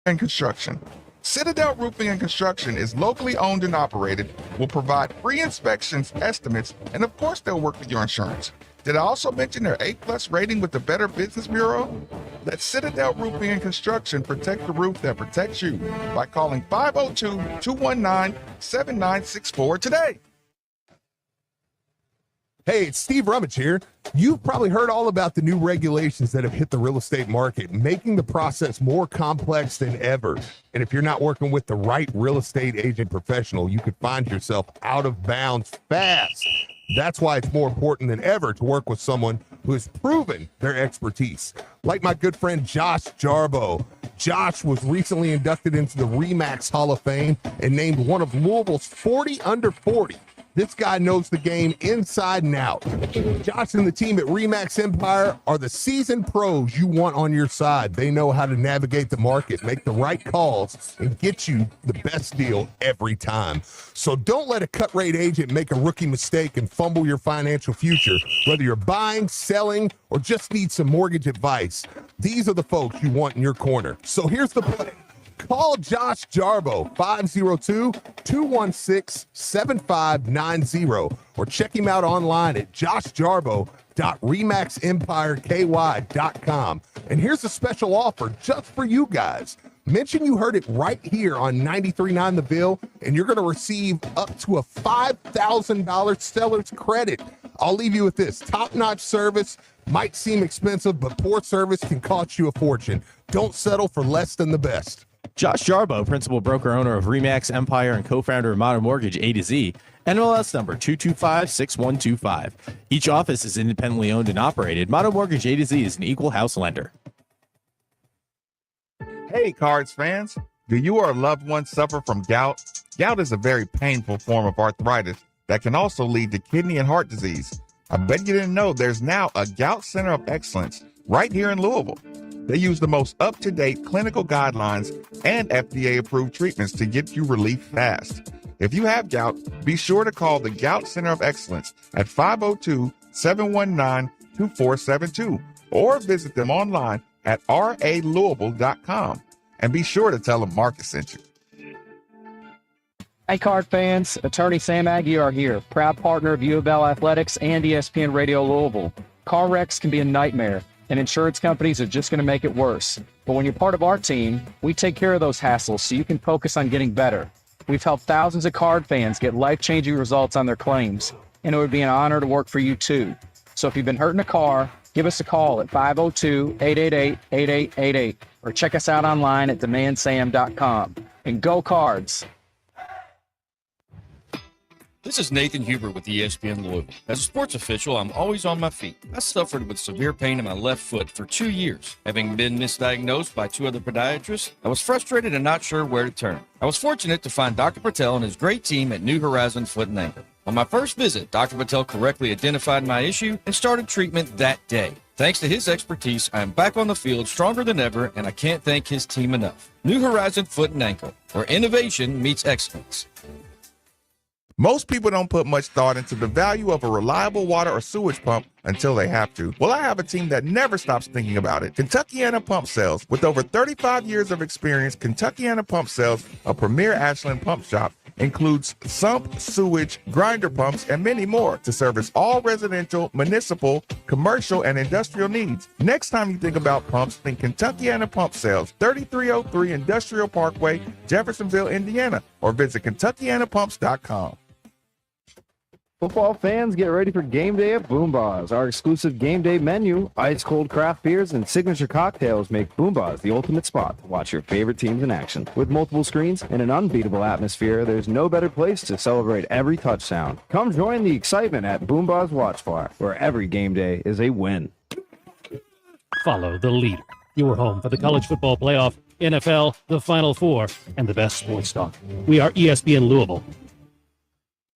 [SPEAKER 8] construction, Citadel Roofing and Construction is locally owned and operated, will provide free inspections, estimates, and of course they'll work with your insurance. Did I also mention their A+ rating with the Better Business Bureau? Let Citadel Roofing and Construction protect the roof that protects you by calling 502-219-7964 today.
[SPEAKER 13] Hey, it's Steve Rummage here. You've probably heard all about the new regulations that have hit the real estate market, making the process more complex than ever. And if you're not working with the right real estate agent professional, you could find yourself out of bounds fast. That's why it's more important than ever to work with someone who has proven their expertise. Like my good friend Josh Jarbo. Josh was recently inducted into the RE/MAX Hall of Fame and named one of Louisville's 40 under 40. This guy knows the game inside and out. Josh and the team at RE/MAX Empire are the seasoned pros you want on your side. They know how to navigate the market, make the right calls, and get you the best deal every time. So don't let a cut rate agent make a rookie mistake and fumble your financial future. Whether you're buying, selling, or just need some mortgage advice, these are the folks you want in your corner. So here's the play. Call Josh Jarbo, 502-216-7590, or check him out online at joshjarbo.remaxempireky.com. And here's a special offer just for you guys. Mention you heard it right here on 93.9 The Ville, and you're going to receive up to a $5,000 seller's credit. I'll leave you with this. Top-notch service might seem expensive, but poor service can cost you a fortune. Don't settle for less than the best.
[SPEAKER 9] Josh Jarbo, principal broker owner of RE/MAX Empire and co-founder of Modern Mortgage A to Z, NMLS number 2256125. Each office is independently owned and operated. Modern Mortgage A to Z is an equal house lender.
[SPEAKER 8] Hey, Cards fans. Do you or a loved one suffer from gout? Gout is a very painful form of arthritis that can also lead to kidney and heart disease. I bet you didn't know there's now a Gout Center of Excellence right here in Louisville. They use the most up-to-date clinical guidelines and FDA-approved treatments to get you relief fast. If you have gout, be sure to call the Gout Center of Excellence at 502-719-2472 or visit them online at ralouisville.com. And be sure to tell them Marcus sent you.
[SPEAKER 14] Hey, Card fans, Attorney Sam Aguiar here, proud partner of U of L Athletics and ESPN Radio Louisville. Car wrecks can be a nightmare, and insurance companies are just going to make it worse. But when you're part of our team, we take care of those hassles so you can focus on getting better. We've helped thousands of Card fans get life-changing results on their claims, and it would be an honor to work for you too. So if you've been hurt in a car, give us a call at 502-888-8888 or check us out online at demandsam.com. And go Cards!
[SPEAKER 15] This is Nathan Huber with ESPN Louisville. As a sports official, I'm always on my feet. I suffered with severe pain in my left foot for 2 years. Having been misdiagnosed by 2 other podiatrists, I was frustrated and not sure where to turn. I was fortunate to find Dr. Patel and his great team at New Horizon Foot and Ankle. On my first visit, Dr. Patel correctly identified my issue and started treatment that day. Thanks to his expertise, I am back on the field stronger than ever, and I can't thank his team enough. New Horizon Foot and Ankle, where innovation meets excellence.
[SPEAKER 8] Most people don't put much thought into the value of a reliable water or sewage pump until they have to. Well, I have a team that never stops thinking about it. Kentuckiana Pump Sales. With over 35 years of experience, Kentuckiana Pump Sales, a premier Ashland pump shop, includes sump, sewage, grinder pumps, and many more to service all residential, municipal, commercial, and industrial needs. Next time you think about pumps, think Kentuckiana Pump Sales, 3303 Industrial Parkway, Jeffersonville, Indiana, or visit KentuckianaPumps.com.
[SPEAKER 16] Football fans, get ready for game day at Boom Bars. Our exclusive game day menu, ice-cold craft beers, and signature cocktails make Boom Bars the ultimate spot to watch your favorite teams in action. With multiple screens and an unbeatable atmosphere, there's no better place to celebrate every touchdown. Come join the excitement at Boom Bars Watch Bar, where every game day is a win.
[SPEAKER 24] Follow the leader. Your home for the college football playoff, NFL, the Final Four, and the best sports talk. We are ESPN Louisville.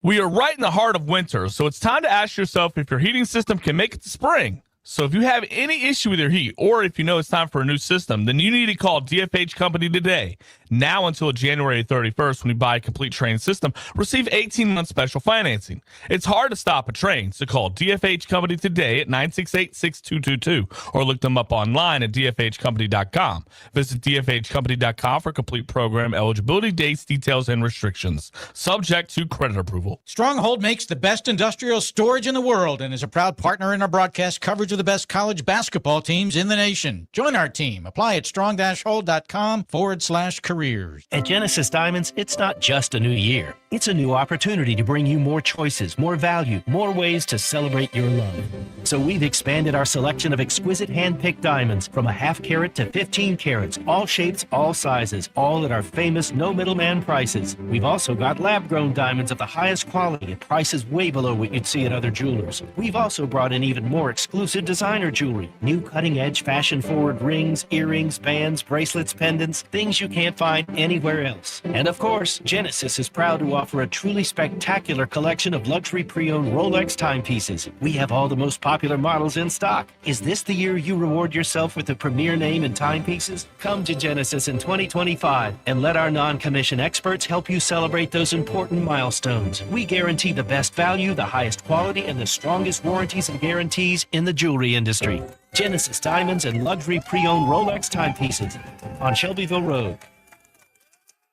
[SPEAKER 17] We are right in the heart of winter, so it's time to ask yourself if your heating system can make it to spring. So if you have any issue with your heat, or if you know it's time for a new system, then you need to call DFH Company today. Now until January 31st, when you buy a complete Train system, receive 18-month special financing. It's hard to stop a Train, so call DFH Company today at 968-6222, or look them up online at dfhcompany.com. Visit dfhcompany.com for complete program eligibility, dates, details, and restrictions. Subject to credit approval.
[SPEAKER 18] Stronghold makes the best industrial storage in the world and is a proud partner in our broadcast coverage of the best college basketball teams in the nation. Join our team. Apply at strong-hold.com/careers.
[SPEAKER 19] At Genesis Diamonds, it's not just a new year. It's a new opportunity to bring you more choices, more value, more ways to celebrate your love. So we've expanded our selection of exquisite hand-picked diamonds from a half carat to 15 carats, all shapes, all sizes, all at our famous no middleman prices. We've also got lab-grown diamonds of the highest quality at prices way below what you'd see at other jewelers. We've also brought in even more exclusive designer jewelry, new cutting-edge fashion-forward rings, earrings, bands, bracelets, pendants, things you can't find anywhere else. And of course, Genesis is proud to offer a truly spectacular collection of luxury pre-owned Rolex timepieces. We have all the most popular models in stock. Is this the year you reward yourself with a premier name in timepieces? Come to Genesis in 2025 and let our non-commission experts help you celebrate those important milestones. We guarantee the best value, the highest quality, and the strongest warranties and guarantees in the jewelry industry. Genesis Diamonds and luxury pre-owned Rolex timepieces on Shelbyville Road.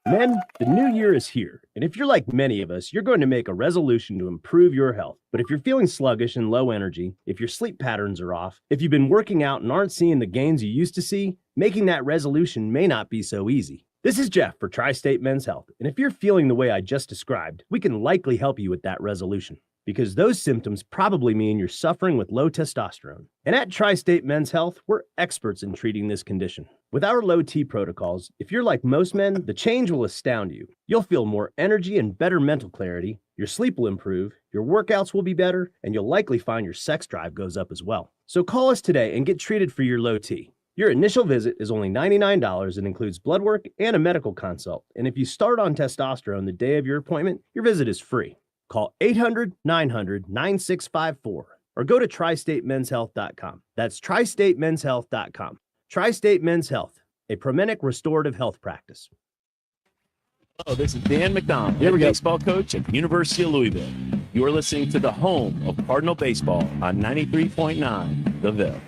[SPEAKER 25] Men, the new year is here, and if you're like many of us, you're going to make a resolution to improve your health. But if you're feeling sluggish and low energy, if your sleep patterns are off, if you've been working out and aren't seeing the gains you used to see, making that resolution may not be so easy. This is Jeff for Tri-State Men's Health, and if you're feeling the way I just described, we can likely help you with that resolution, because those symptoms probably mean you're suffering with low testosterone. And at Tri-State Men's Health, we're experts in treating this condition. With our low T protocols, if you're like most men, the change will astound you. You'll feel more energy and better mental clarity, your sleep will improve, your workouts will be better, and you'll likely find your sex drive goes up as well. So call us today and get treated for your low T. Your initial visit is only $99 and includes blood work and a medical consult. And if you start on testosterone the day of your appointment, your visit is free. Call 800-900-9654 or go to tristatemenshealth.com. That's tristatemenshealth.com. Tri-State Men's Health, a Promenic restorative health practice.
[SPEAKER 24] Hello, this is Dan McDonald, head baseball coach at the University of Louisville. You're listening to the home of Cardinal baseball on 93.9 The Ville.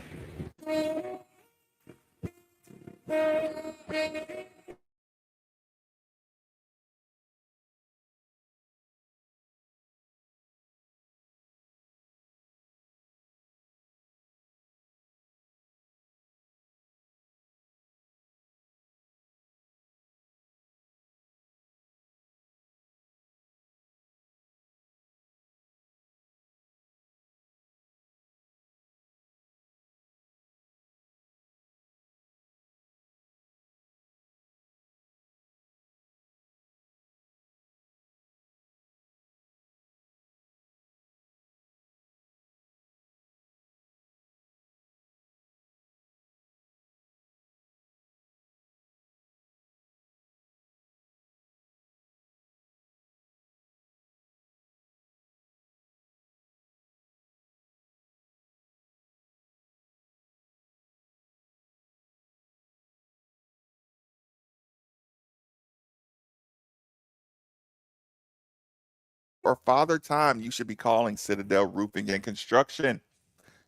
[SPEAKER 2] or Father Time, you should be calling Citadel Roofing and Construction.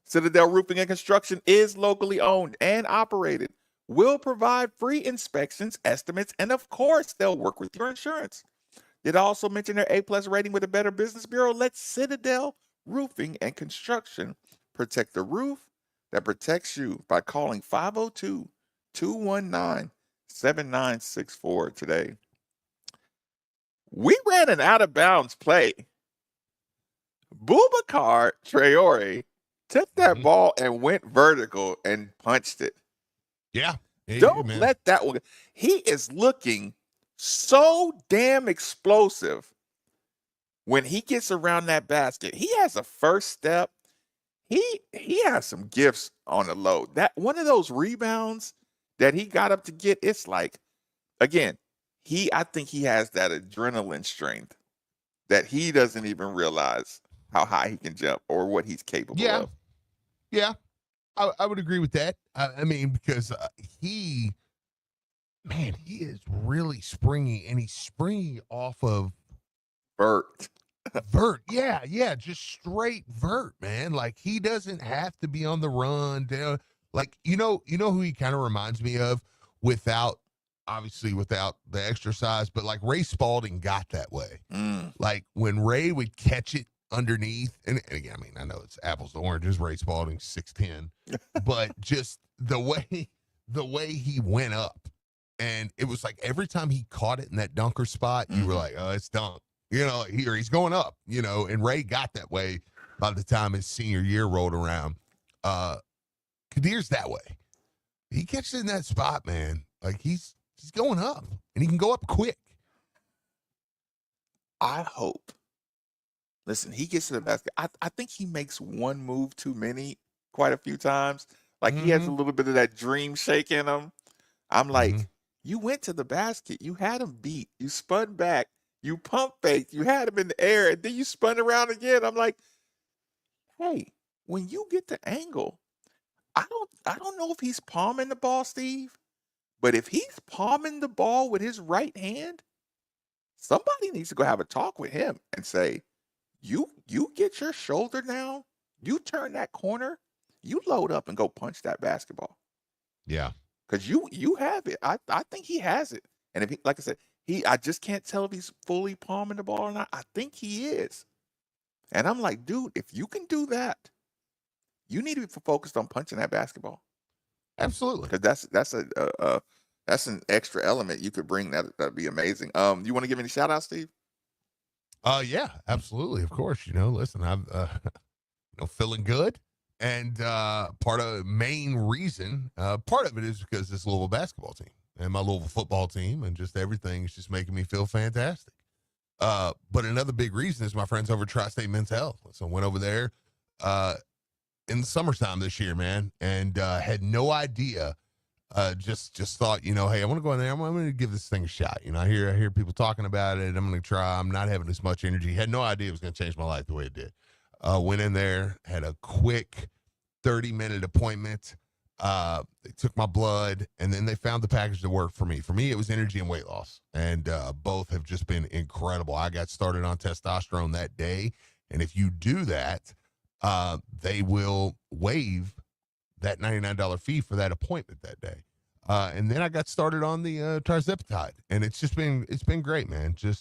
[SPEAKER 2] Citadel Roofing and Construction is locally owned and operated, will provide free inspections, estimates, and of course, they'll work with your insurance. Did I also mention their A+ rating with a Better Business Bureau? Let Citadel Roofing and Construction protect the roof that protects you by calling 502-219-7964 today. We ran an out-of-bounds play. Boubacar Traore took that ball and went vertical and punched it.
[SPEAKER 1] Yeah.
[SPEAKER 2] Don't let that one. He is looking so damn explosive when he gets around that basket. He has a first step. He has some gifts on the low. That one of those rebounds that he got up to get, it's like, again, I think he has that adrenaline strength that he doesn't even realize how high he can jump or what he's capable of.
[SPEAKER 1] Yeah. I would agree with that. I mean, because he is really springy, and he's springy off of
[SPEAKER 2] vert.
[SPEAKER 1] Vert, yeah, just straight vert, man. Like, he doesn't have to be on the run down. Like, you know who he kind of reminds me of without the exercise, but like Ray Spalding got that way. Like when Ray would catch it underneath, and again, I mean, I know it's apples to oranges. Ray Spalding's 6'10", but just the way he went up, and it was like every time he caught it in that dunker spot, you were like, oh, it's dunk. He's going up, and Ray got that way by the time his senior year rolled around. Kadir's that way. He catches it in that spot, man. Like he's going up, and he can go up quick.
[SPEAKER 2] I hope. Listen, he gets to the basket. I think he makes one move too many quite a few times. Like he has a little bit of that dream shake in him. I'm like, you went to the basket. You had him beat. You spun back. You pump faked. You had him in the air, and then you spun around again. I'm like, hey, when you get the angle, I don't know if he's palming the ball, Steve, but if he's palming the ball with his right hand, somebody needs to go have a talk with him and say, you get your shoulder down, you turn that corner, you load up and go punch that basketball.
[SPEAKER 1] Yeah.
[SPEAKER 2] Because you have it. I think he has it. And if he, like I said, I just can't tell if he's fully palming the ball or not. I think he is. And I'm like, dude, if you can do that, you need to be focused on punching that basketball.
[SPEAKER 1] Absolutely.
[SPEAKER 2] Because that's an extra element you could bring. That'd be amazing. You want to give any shout outs, Steve?
[SPEAKER 1] Yeah, absolutely. Of course. Listen, I'm feeling good. And part of the main reason, part of it is because this Louisville basketball team and my Louisville football team, and just everything is just making me feel fantastic. But another big reason is my friends over at Tri-State Men's Health. So I went over there in the summertime this year, man, and had no idea. Just thought, hey, I want to go in there. I'm going to give this thing a shot. I hear people talking about it. I'm going to try. I'm not having as much energy. Had no idea it was going to change my life the way it did. Went in there, had a quick 30-minute appointment. They took my blood, and then they found the package that worked for me. For me, it was energy and weight loss, and both have just been incredible. I got started on testosterone that day, and if you do that, they will waive that $99 fee for that appointment that day. And then I got started on the tirzepatide, and it's been great, man. Just